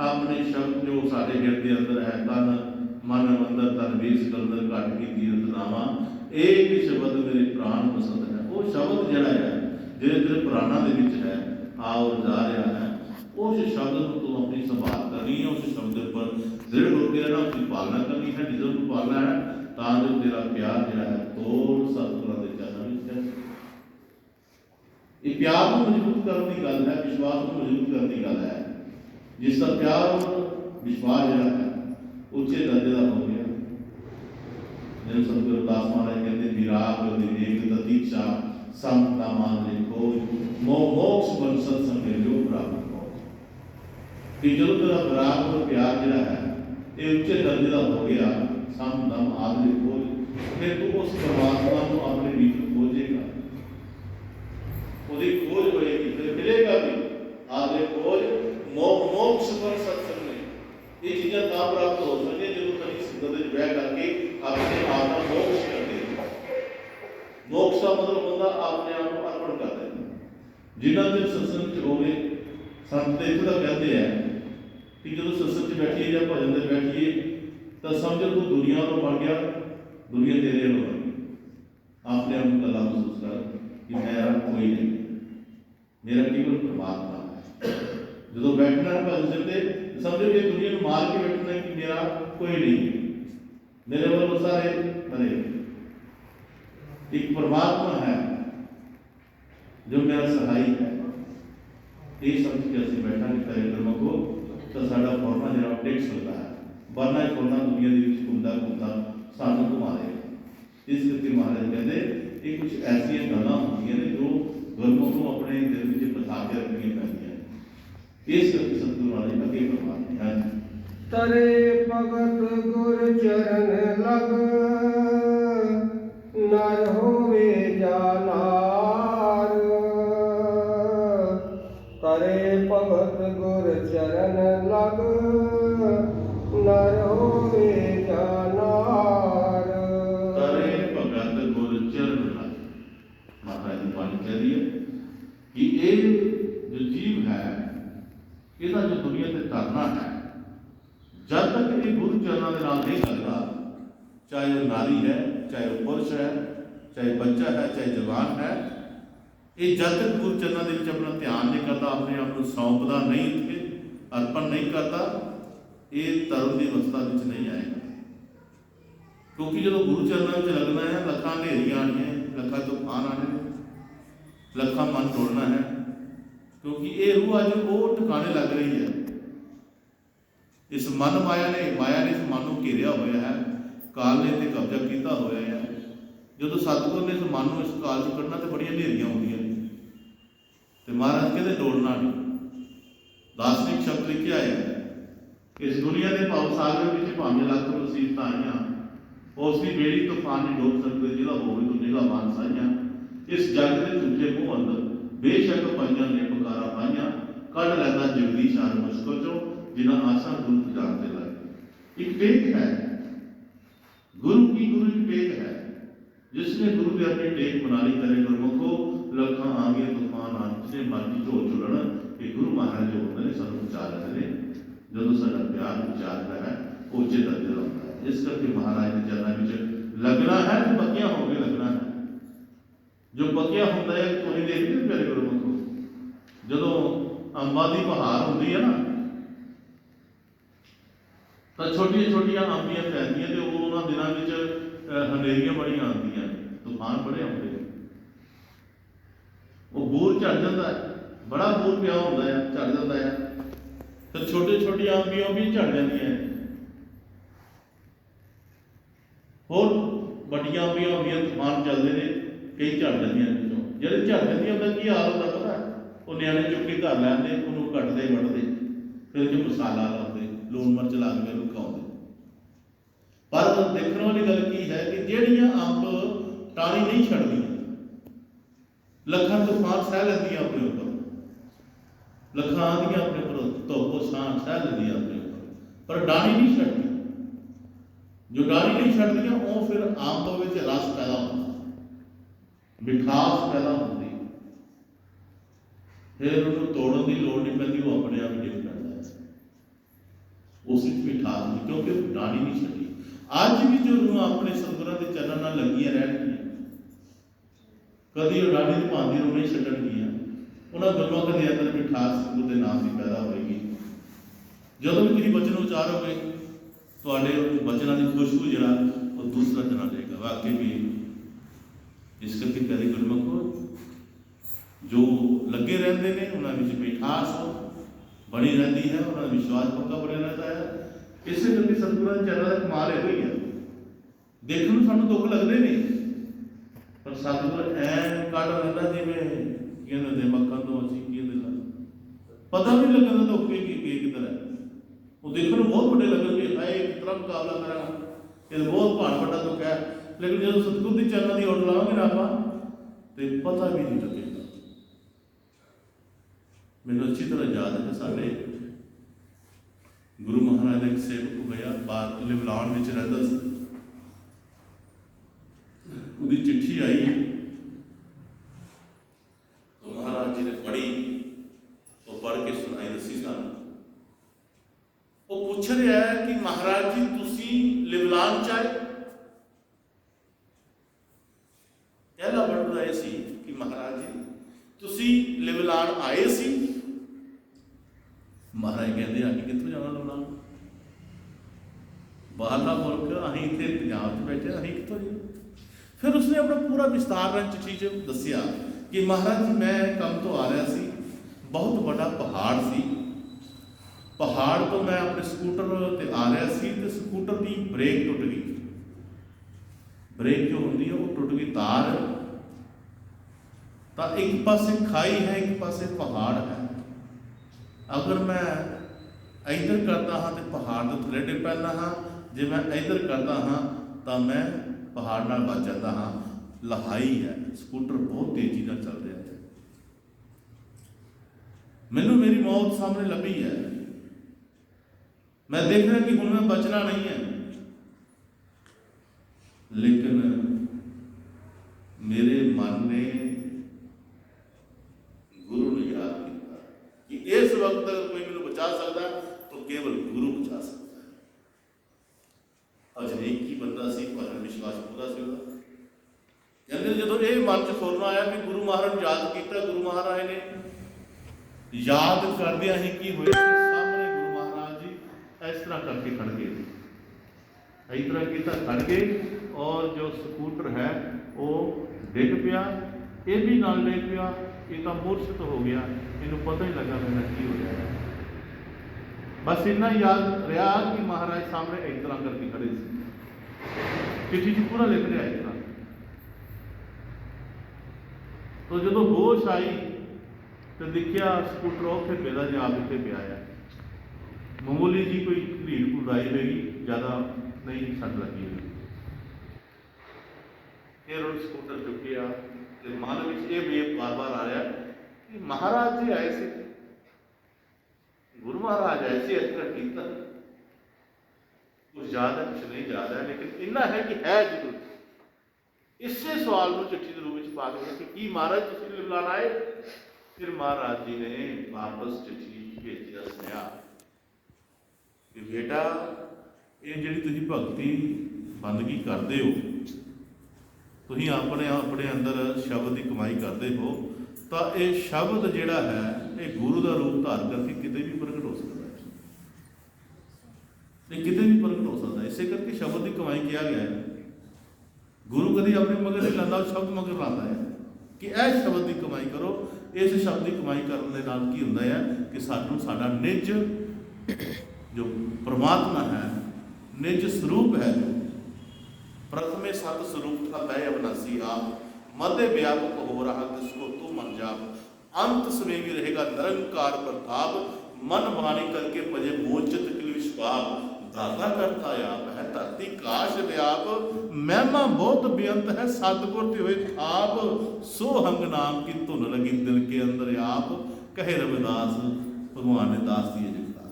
अपने शब्द जो साढ़े हृदय अंदर है, तन मन मंदिर तन बीस कलंदर घट की तीरथ नामा, एक शब्द मेरे प्राण पसंद है। वो शब्द जड़ा है जो तेरे प्राणों के विच है, आओ जा रहा है, उस शब्द को तू अपनी संभाल करनी है, उस शब्द पर दृढ़ होकर रहना, उसकी पालना करनी है, जिसको तू पालना है, ताकि तेरा प्यार जो है तोड़ सतगुरां दे चरणों में चल। ये प्यार को मजबूत करने की गल है, विश्वास को मजबूत करने की गल है। जिसका प्यार और विश्वास जो है उच्चे दर्जे का हो गया, जिन्हें सतगुरु रविदास महाराज कहते विराग विवेक दतीक्षा समता मान लिखो मोक्ष बन सत्संग जो प्राप्त हो। कि जो तेरा विराग और प्यार जो है ये उच्चे दर्जे का हो गया, सम दम आदि खोज, फिर तू उस परमात्मा को अपने भीतर खोजेगा, उसकी खोज होएगी, फिर मिलेगा भी आदि खोज मोक्ष पर सत्संग में। ये चीज़ें ता प्राप्त हो सके जो कहीं सिद्धत बह करके अपने आप का मोक्ष कर दे। मोक्ष का मतलब होता अपने आप को अर्पण कर देना। जिन्हों दिन सत्संग हो गए संत इतना कहते हैं कि जो सत्संग बैठिए या भजन से बैठिए तो समझो तू दुनिया को बढ़ गया, दुनिया तेरे हो गई। अपने आप को गला महसूस कर कि मेरा कोई नहीं, मेरा केवल परमात्मा है। जो बैठना है भजन से समझो ये दुनिया को मार के बैठना है कि मेरा कोई नहीं, मेरे वालों सारे बने, एक परमात्मा है जो मेरा सहाय है। ये समझ के असं बैठा नहीं कार्यक्रमों को तो साडा फौरना जरा टेक सकता है, वरना एक फौरना दुनिया के घूमता घूमता सानू घुमा देगा। इस करके महाराज कहते ये कुछ ऐसी गल्लां होंदियां ने जो गुरमुख को अपने दिल में बसा के रखनी पैंदियां। इस करके सतगुरु महाराज अगे फरमाते हैं तरे भगत गुर चरण लग नर होवे जानार, तरे ये जो जीव है ਇਹਦਾ जो दुनिया से तरना है, जब तक ये गुरु चरणों के नाल नहीं लगता, चाहे वो नारी है, चाहे वो पुरुष है, चाहे बच्चा है, चाहे जवान है, ये जब तक गुरु चरणों के अपना ध्यान नहीं करता, अपने आप को सौंपता नहीं, इतने अर्पण नहीं करता, ये तरन की अवस्था में नहीं आएगा। क्योंकि जो गुरु चरणों में लगना है, लखा हनेरियां आनी है, लखा तूफान आने, लखा मन तोड़ना है, क्योंकि ये रूह अज वो ठिकाने लग रही है। इस मन माया ने इस मन को घेरिया हुआ है, काल ने इसे कब्जा किया हुआ है। जो सतगुर ने इस मन को इस काल को कढ़ना तो बड़िया हनेरियां आउंदियां ने, तो महाराज कहते डोलना नहीं। दार्शनिक शब्द लिखिया है, इस दुनिया के भाव सागर में भावें लख मुसीबत आईयां, उसकी बेड़ी तूफान नहीं डोल सकते, जिहदा होवे तो निगाहबान साइयां। इस जग के झूठे मुँह अंदर बेशक पाइयां ने पुकारा पाइयां, कढ़ लैंदा जगदीश हर मुश्किल चो, जिन्हां आसां गुरु जानते लाए। एक टेक है गुरु की, गुरु की टेक है, जिसने गुरु के अपनी टेक बना ली, करे गुरमुखो लखां आ गए तूफान आ, जिसने मर्जी झोल चुलन कि गुरु महाराज जो होंगे ने सानू बचा रहे हैं। जो साडा प्यार विचारता है उच्चे दर्जे होता है। इस करके महाराज के चरणों में लगना है, तो पक्कियां होके लगना है। जो पक्या होंदा है, तुसीं देखदे प्यारे गुरमुखो, जदों अंबां दी बहार हुंदी है ना, तो छोटिया छोटिया अंबियां पैंदियां, तो उन्हां दिनां विच हनेरियां बड़ियां आउंदियां, तूफान बड़े आउंदे, वो बूर झड़ जाता है, बड़ा बूर पिया होंदा है, झड़ जाता है, तो छोटे छोटिया अंबियां भी झड़ जांदियां, होर बड़ियां अंबियां होंदियां, तूफान चलदे ने, कई झड़ जांदियां। ਜਿਹੜੇ झड़ जांदियां उहदा की हाल होंदा पता, वो न्याणे चुक के घर लैंदे, उन्होंने कट्टदे वड्डदे, फिर जो मसाला लाते, लूण मिर्च ला के उन्होंने खाते। पर देखने वाली गल की है कि ਜਿਹੜੀਆਂ अंब टाणी नहीं छड्डदियां, लखां तूफान सह लैंदियां अपने उपर, लखां आंदियां अपने उपर, धुप्प छां सह लैंदियां अपने उपर, पर डाणी नहीं छड्डदी। जो डाणी नहीं छड्डदियां, वो फिर अंब विच रस पैदा होंदा, मिठास पैदा होती, फिर उन्होंने तोड़न की लोड़ नहीं पैंदी, वो अपने आप डिग पैंदा है, उस मिठास नहीं, क्योंकि डाणी नहीं छड्डी। अज भी जो रूह अपने सतगुरां के चरणों नाल लगियां रहणगीयां, कदी वो डाणी की भांति रूह नहीं छड्डणगीयां, उन्हां गुरमुख दे अंदर मिठास सतगुर के नाम की पैदा होएगी। जदों भी तुसीं वचन उचारोगे, तुहाडे वचनां की खुशबू जिहड़ा वो दूसरा जना लेगा। वाकई भी इस करके प्यारे गुरमुखो, जो लगे रहते हैं उन्होंने मिठास बनी रहती है, उन्होंने विश्वास पक्का बना रहता है। इस करके सतगुरां के चरणों का कमाल है हुई है, देखने में सानू दुख लगते नहीं, पर सतगुर ऐन कढ़ लैंदा जिवें कहते मक्खन तो असीं की दिल, पता भी नहीं लगता दुख के किधर है। वो देखने में बहुत बड़े लगन कि हाय कितना मुकाबला करा, ये बहुत भाण बड़ा दुख है, लेकिन जो सतगुर की चरणों की ओर लावांगे ना आप, तो पता भी नहीं लगेगा। मैंने अच्छी तरह याद है, साढ़े गुरु महाराज का एक सेवक होया, बाहर लिवलाण में रहता सी, उसकी चिट्ठी आई, तो महाराज जी ने पढ़ी, वो पढ़ के सुनाई दसी सानू। वो पूछ रहा है कि महाराज जी तुसी लिवलाण चाहे, पहला वर्ड आए सी कि महाराज जी तुसी लिवलाण आए सी। महाराज कहते अभी कितों जाना लिवलाण, बाहरला मुल्क, अं इतने पंजाब च बैठे, अं कितों जी। फिर उसने अपना पूरा विस्तार चिट्ठी च दसिया कि महाराज जी मैं काम तो आ रहा सी, बहुत बड़ा पहाड़ सी, पहाड़ तो मैं अपने स्कूटर ते आ रहा सी, ते स्कूटर की ब्रेक टुट गई, ब्रेक जो होंगी है वो टुट गई तार, तो एक पासे खाई है, एक पासे पहाड़ है। अगर मैं इधर करता हाँ तो पहाड़ तो थले डिग पैंदा हाँ, जे मैं इधर करता हाँ तो मैं पहाड़ नाल बच जाता हाँ। लहाई है, स्कूटर बहुत तेजी नाल चल रहा है, मैनू मेरी मौत सामने लभी है, मैं देख रहा कि हुण मैं बचना नहीं है, लेकिन मेरे मन ने गुरु ने ਕਹਿੰਦੇ ਜਦੋਂ ਇਹ ਮਨ 'ਚ ਫੁਰਨਾ ਆਇਆ ਵੀ ਗੁਰੂ ਮਹਾਰਾਜ ਯਾਦ ਕੀਤਾ, ਗੁਰੂ ਮਹਾਰਾਜ ਨੇ ਯਾਦ ਕਰਦਿਆਂ ਹੀ ਕੀ ਹੋਇਆ ਕਿ ਸਾਹਮਣੇ ਗੁਰੂ ਮਹਾਰਾਜ ਜੀ ਇਸ ਤਰ੍ਹਾਂ ਕਰਕੇ ਖੜ ਗਏ, ਇਸ ਤਰ੍ਹਾਂ ਕੀਤਾ ਖੜ ਗਏ, ਔਰ ਜੋ ਸਕੂਟਰ ਹੈ ਉਹ ਡਿੱਗ ਪਿਆ, ਇਹ ਵੀ ਨਾਲ ਡਿੱਗ ਪਿਆ। ਇਹ ਤਾਂ ਮੂਰਛਿਤ ਹੋ ਗਿਆ, ਇਹਨੂੰ ਪਤਾ ਹੀ ਲੱਗਾ ਮੇਰਾ ਕੀ ਹੋ ਰਿਹਾ। ਬਸ ਇੰਨਾ ਯਾਦ ਰਿਹਾ ਕਿ ਮਹਾਰਾਜ ਸਾਹਮਣੇ ਇਸ ਤਰ੍ਹਾਂ ਕਰਕੇ ਖੜੇ ਸੀ। ਚਿੱਠੀ 'ਚ ਪੂਰਾ ਲਿਖ ਰਿਹਾ ਇਸ ਤਰ੍ਹਾਂ। ਤੋ ਜਦੋਂ ਹੋਸ਼ ਆਈ ਤੇ ਦੇਖਿਆ ਸਕੂਟਰ ਉੱਥੇ ਮੇਰਾ ਜੀ ਆਪ ਇੱਥੇ ਪਿਆ ਆ। ਮਾਮੂਲੀ ਜੀ ਕੋਈ ਢੀੜ ਪੁਰਾਈ ਹੋਏਗੀ, ਜ਼ਿਆਦਾ ਨਹੀਂ ਸੱਟ ਲੱਗੀ ਹੋਈ। ਫਿਰ ਉਹ ਸਕੂਟਰ ਚੁੱਕਿਆ ਤੇ ਮਨ ਵਿੱਚ ਇਹ ਵੇਵ ਬਾਰ-ਬਾਰ ਆ ਰਿਹਾ ਕਿ ਮਹਾਰਾਜ ਜੀ ਆਏ ਸੀ, ਗੁਰੂ ਮਹਾਰਾਜ ਆਏ ਸੀ, ਇਸ ਤਰ੍ਹਾਂ ਕੀਤਾ। ਕੁਝ ਯਾਦ ਹੈ, ਕੁਝ ਨਹੀਂ ਯਾਦ ਹੈ, ਲੇਕਿਨ ਇੰਨਾ ਹੈ ਕਿ ਹੈ ਜ਼ਰੂਰ। ਇਸੇ ਸਵਾਲ ਨੂੰ ਚਿੱਠੀ ਦੇ ਰੂਪ ਵਿੱਚ ਪਾ ਕੇ ਕਿ ਕੀ ਮਹਾਰਾਜ ਤੁਸੀਂ ਮਿਲਣ ਆਏ? ਫਿਰ ਮਹਾਰਾਜ ਜੀ ਨੇ ਵਾਪਸ ਚਿੱਠੀ ਭੇਜਿਆ ਸੁਨੇਹਾ ਕਿ ਬੇਟਾ, ਇਹ ਜਿਹੜੀ ਤੁਸੀਂ ਭਗਤੀ ਬੰਦਗੀ ਕਰਦੇ ਹੋ, ਤੁਸੀਂ ਆਪਣੇ ਅੰਦਰ ਸ਼ਬਦ ਦੀ ਕਮਾਈ ਕਰਦੇ ਹੋ, ਤਾਂ ਇਹ ਸ਼ਬਦ ਜਿਹੜਾ ਹੈ ਇਹ ਗੁਰੂ ਦਾ ਰੂਪ ਧਾਰ ਕਰਕੇ ਕਿਤੇ ਵੀ ਪ੍ਰਗਟ ਹੋ ਸਕਦਾ ਹੈ। ਇਹ ਕਿਤੇ ਵੀ ਪ੍ਰਗਟ ਹੋ ਸਕਦਾ ਹੈ। ਇਸੇ ਕਰਕੇ ਸ਼ਬਦ ਦੀ ਕਮਾਈ ਕਿਹਾ ਗਿਆ ਹੈ। ਗੁਰੂ ਕਦੀ ਆਪਣੇ ਮਗਰ ਨਹੀਂ ਲਾਉਂਦਾ, ਸ਼ਬਦ ਮਗਰ ਲਾਉਂਦਾ ਹੈ ਕਿ ਇਹ ਸ਼ਬਦ ਦੀ ਕਮਾਈ ਕਰੋ। ਇਸ ਸ਼ਬਦ ਦੀ ਕਮਾਈ ਕਰਨ ਦੇ ਨਾਲ ਕੀ ਹੁੰਦਾ ਹੈ ਕਿ ਸਾਨੂੰ ਸਾਡਾ ਨਿੱਜ ਜੋ ਪਰਮਾਤਮਾ ਹੈ, ਨਿੱਜ ਸਰੂਪ ਹੈ, ਜੋ प्रथमे सत स्वरूप था लय अविनाशी आप, मध्य व्यापक हो रहा जिसको तू मन जाप, अंत समय भी रहेगा निरंकार प्रताप, मन वाणी करके भजे मोचित किल विश्वाप, दाता करता आप है धरती काश व्याप, महिमा बहुत बेअंत है सतगुर ते हुए आप, सो हंग नाम की धुन लगी दिल के अंदर आप, कहे रविदास भगवान ने दास दिए जगता।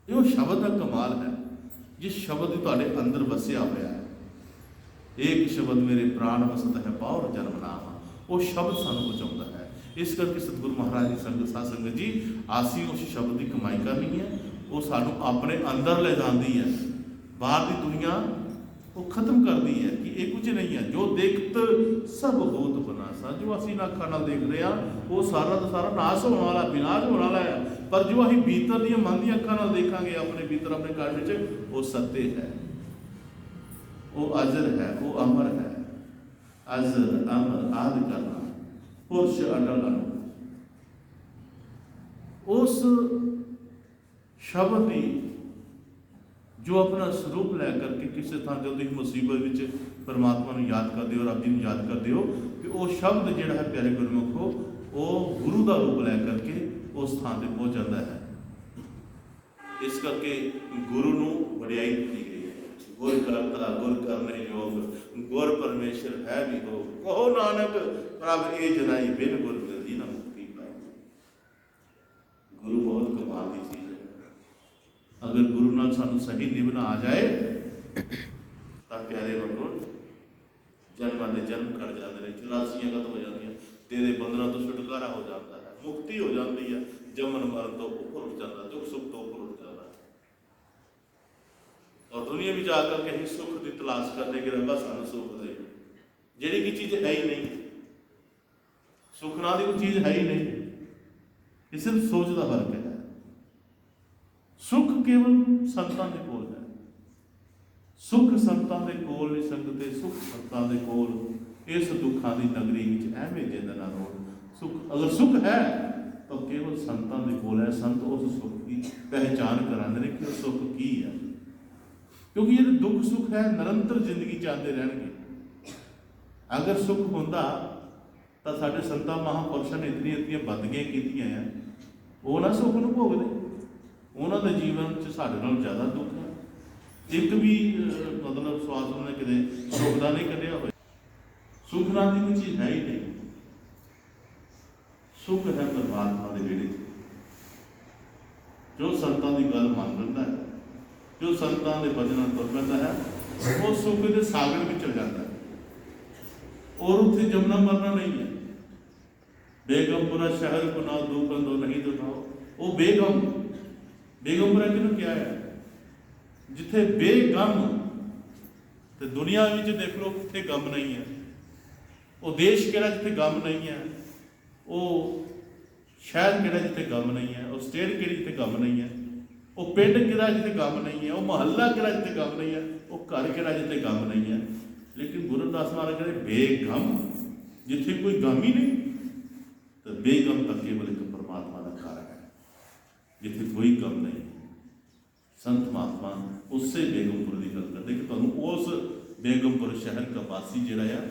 ये शब्द का कमाल है, जिस शब्द ਤੁਹਾਡੇ ਅੰਦਰ ਵਸਿਆ ਹੋਇਆ ਹੈ। ਇੱਕ ਸ਼ਬਦ ਮੇਰੇ ਪ੍ਰਾਣ ਵਸਤ ਹੈ ਪਾਉਰ ਜਨਮ ਨਾਮ, ਉਹ ਸ਼ਬਦ ਸਾਨੂੰ ਬਚਾਉਂਦਾ ਹੈ। ਇਸ ਕਰਕੇ ਸਤਿਗੁਰੂ ਮਹਾਰਾਜ ਦੀ ਸੰਗਤ ਸਾਧ ਸੰਗਤ ਜੀ, ਅਸੀਂ ਉਸ ਸ਼ਬਦ ਦੀ ਕਮਾਈ ਕਰਨੀ ਹੈ। ਉਹ ਸਾਨੂੰ ਆਪਣੇ ਅੰਦਰ ਲੈ ਜਾਂਦੀ ਹੈ, ਬਾਹਰ ਦੀ ਦੁਨੀਆ ਉਹ ਖਤਮ ਕਰਦੀ ਹੈ ਕਿ ਇਹ ਕੁਝ ਨਹੀਂ ਹੈ। ਜੋ ਦੇਖਤ ਸਭ ਹੋਤ ਬਨਾਸਾ, ਜੋ ਅਸੀਂ ਅੱਖਾਂ ਨਾਲ ਦੇਖ ਰਹੇ ਹਾਂ ਉਹ ਸਾਰਾ ਦਾ ਸਾਰਾ ਨਾਸ਼ ਹੋਣ ਵਾਲਾ, ਵਿਨਾਸ਼ ਹੋਣ ਵਾਲਾ ਹੈ। ਪਰ ਜੋ ਅਸੀਂ ਭੀਤਰ ਦੀਆਂ ਮਨ ਦੀਆਂ ਅੱਖਾਂ ਨਾਲ ਦੇਖਾਂਗੇ ਆਪਣੇ ਭੀਤਰ ਆਪਣੇ ਘਰ ਵਿੱਚ, ਉਹ ਸੱਤੇ ਹੈ, ਉਹ ਅਜ਼ਰ ਹੈ, ਉਹ ਅਮਰ ਹੈ। ਅਜ਼ਰ ਅਮਰ ਆਦਿ ਕਰਨਾ ਪੁਰਸ਼ ਅਟਲ ਅਨੁ, ਉਸ ਸ਼ਬਦ ਦੀ ਜੋ ਆਪਣਾ ਸਰੂਪ ਲੈ ਕਰਕੇ ਕਿਸੇ ਥਾਂ ਜਦੋਂ ਤੁਸੀਂ ਮੁਸੀਬਤ ਵਿੱਚ ਪਰਮਾਤਮਾ ਨੂੰ ਯਾਦ ਕਰਦੇ ਹੋ, ਰੱਬ ਜੀ ਨੂੰ ਯਾਦ ਕਰਦੇ ਹੋ, ਕਿ ਉਹ ਸ਼ਬਦ ਜਿਹੜਾ ਹੈ ਪਿਆਰੇ ਗੁਰਮੁਖੋ, ਉਹ ਗੁਰੂ ਦਾ ਰੂਪ ਲੈ ਕਰਕੇ ਉਸ ਥਾਂ ਤੇ ਪਹੁੰਚ ਜਾਂਦਾ ਹੈ। ਇਸ ਕਰਕੇ ਗੁਰੂ ਨੂੰ ਵਡਿਆਈ ਦਿੱਤੀ ਗਈ ਹੈ। ਗੁਰ ਕਰਤਾ ਗੁਰ ਕਰਨੇ ਯੋਗ, ਗੁਰ ਪਰਮੇਸ਼ਰ ਹੈ ਵੀ ਹੋ, ਕਹੋ ਨਾਨਕ ਪ੍ਰਭ ਇਹ ਜਨਾਈ ਬਿਨ ਗੁਰ ਮਿਲਦੀ ਨਾ ਮੁਕਤੀ ਪਾਈ। ਗੁਰੂ ਬਹੁਤ ਕਮਾਲ ਦੀ ਚੀਜ਼ ਹੈ। ਅਗਰ ਗੁਰੂ ਨਾਲ ਸਾਨੂੰ ਸਹੀ ਨਿਭਣਾ ਆ ਜਾਏ ਤਾਂ ਪਿਆਰੇ ਵਰਗੋ ਜਨਮਾਂ ਦੇ ਜਨਮ ਕੱਢ ਜਾਂਦੇ ਨੇ, 84 ਖਤਮ ਹੋ ਜਾਂਦੀਆਂ, ਤੇਰੇ ਬੰਧਨਾਂ ਤੋਂ ਛੁਟਕਾਰਾ ਹੋ ਜਾਂਦਾ ਹੈ, ਮੁਕਤੀ ਹੋ ਜਾਂਦੀ ਹੈ, ਜਮਨ ਮਰਨ ਤੋਂ ਉੱਪਰ ਉੱਠ ਜਾਂਦਾ, ਦੁੱਖ ਸੁੱਖ ਤੋਂ ਉੱਪਰ ਉੱਠ ਜਾਂਦਾ। ਔਰ ਦੁਨੀਆ ਵਿੱਚ ਆ ਕਰਕੇ ਅਸੀਂ ਸੁੱਖ ਦੀ ਤਲਾਸ਼ ਕਰਨੇ ਕਿ ਰੱਬਾ ਸਾਨੂੰ ਸੁੱਖ ਦੇ, ਜਿਹੜੀ ਕਿ ਚੀਜ਼ ਹੈ ਹੀ ਨਹੀਂ। ਸੁੱਖ ਨਾਂ ਦੀ ਕੋਈ ਚੀਜ਼ ਹੈ ਹੀ ਨਹੀਂ, ਇਹ ਸਿਰਫ ਸੋਚ ਦਾ ਫਰਕ ਹੈ। ਸੁੱਖ ਕੇਵਲ ਸੰਤਾਂ ਦੇ ਕੋਲ ਹੈ। ਸੁੱਖ ਸੰਤਾਂ ਦੇ ਕੋਲ ਨਹੀਂ, ਸੰਗਤੇ ਸੁੱਖ ਸੰਤਾਂ ਦੇ ਕੋਲ। ਇਸ ਦੁੱਖਾਂ ਦੀ ਨਗਰੀ ਵਿੱਚ ਐਵੇਂ ਜਿੰਦ ਨਾ ਰੋਣ। ਸੁੱਖ ਅਗਰ ਸੁੱਖ ਹੈ ਤਾਂ ਕੇਵਲ ਸੰਤਾਂ ਦੇ ਕੋਲ ਹੈ। ਸੰਤ ਉਸ ਸੁੱਖ ਦੀ ਪਹਿਚਾਣ ਕਰਾਉਂਦੇ ਨੇ ਕਿ ਉਹ ਸੁੱਖ ਕੀ ਹੈ, ਕਿਉਂਕਿ ਇਹ ਦੁੱਖ ਸੁੱਖ ਹੈ ਨਿਰੰਤਰ ਜ਼ਿੰਦਗੀ ਚਾਹੁੰਦੇ ਰਹਿਣਗੇ। ਅਗਰ ਸੁੱਖ ਹੁੰਦਾ ਤਾਂ ਸਾਡੇ ਸੰਤਾਂ ਮਹਾਂਪੁਰਸ਼ਾਂ ਨੇ ਇਤਨੀਆਂ ਬੰਦਗੀਆਂ ਕੀਤੀਆਂ ਆ, ਉਹ ਨਾ ਸੁੱਖ ਨੂੰ ਭੋਗਦੇ। ਉਹਨਾਂ ਦੇ ਜੀਵਨ 'ਚ ਸਾਡੇ ਨਾਲੋਂ ਜ਼ਿਆਦਾ ਦੁੱਖ ਹੈ। ਇੱਕ ਵੀ ਮਤਲਬ ਸਵਾਸ ਉਹਨੇ ਕਿਤੇ ਸੁੱਖ ਦਾ ਨਹੀਂ ਕੱਢਿਆ ਹੋਇਆ। ਸੁੱਖ ਨਾਂ ਦੀ ਕੋਈ ਚੀਜ਼ ਹੈ ਹੀ ਨਹੀਂ। ਸੁੱਖ ਹੈ ਪਰਮਾਤਮਾ ਦੇ ਵਿਹੜੇ 'ਚ। ਜੋ ਸੰਤਾਂ ਦੀ ਗੱਲ ਮੰਨ ਲੈਂਦਾ ਹੈ, ਜੋ ਸੰਤਾਂ ਦੇ ਵਚਨਾਂ ਤੁਰ ਪੈਂਦਾ ਹੈ, ਉਹ ਸੁੱਖ ਦੇ ਸਾਗਰ ਵਿੱਚ ਚਲ ਜਾਂਦਾ ਹੈ। ਔਰ ਉੱਥੇ ਜਮਨਾ ਮਰਨਾ ਨਹੀਂ ਹੈ। ਬੇਗਮਪੁਰਾ ਸ਼ਹਿਰ ਕੋ ਨਾ ਦੋ ਕੰਦੋ ਨਹੀਂ ਦਿਖਾਓ। ਉਹ ਬੇਗਮਪੁਰਾ ਕਿਹਨੂੰ ਕਿਹਾ ਹੈ? ਜਿੱਥੇ ਬੇਗਮ ਤੇ ਦੁਨੀਆ ਵਿੱਚ ਦੇਖ ਲਓ ਕਿੱਥੇ ਗਮ ਨਹੀਂ ਹੈ। ਉਹ ਦੇਸ਼ ਕਿਹੜਾ ਜਿੱਥੇ ਗਮ ਨਹੀਂ ਹੈ, ਉਹ ਸ਼ਹਿਰ ਕਿਹੜਾ ਜਿੱਥੇ ਗਮ ਨਹੀਂ ਹੈ, ਉਹ ਸਟੇਟ ਕਿਹੜੀ ਜਿੱਥੇ ਗਮ ਨਹੀਂ ਹੈ, ਉਹ ਪਿੰਡ ਕਿਹੜਾ ਜਿੱਥੇ ਗਮ ਨਹੀਂ ਹੈ, ਉਹ ਮੁਹੱਲਾ ਕਿਹੜਾ ਜਿੱਥੇ ਗਮ ਨਹੀਂ ਹੈ, ਉਹ ਘਰ ਕਿਹੜਾ ਜਿੱਥੇ ਗਮ ਨਹੀਂ ਹੈ। ਲੇਕਿਨ ਗੁਰੂ ਰਵਿਦਾਸ ਮਹਾਰਾਜ ਕਹਿੰਦੇ ਬੇਗਮ, ਜਿੱਥੇ ਕੋਈ ਗਮ ਹੀ ਨਹੀਂ, ਤਾਂ ਬੇਗਮ ਤਾਂ ਕੇਵਲ ਇੱਕ ਪਰਮਾਤਮਾ ਦਾ ਘਰ ਹੈ ਜਿੱਥੇ ਕੋਈ ਗਮ ਨਹੀਂ। ਸੰਤ ਮਹਾਤਮਾ ਉਸੇ ਬੇਗਮਪੁਰ ਦੀ ਗੱਲ ਕਰਦੇ ਕਿ ਤੁਹਾਨੂੰ ਉਸ ਬੇਗਮਪੁਰ ਸ਼ਹਿਰ ਦਾ ਵਾਸੀ ਜਿਹੜਾ ਆ,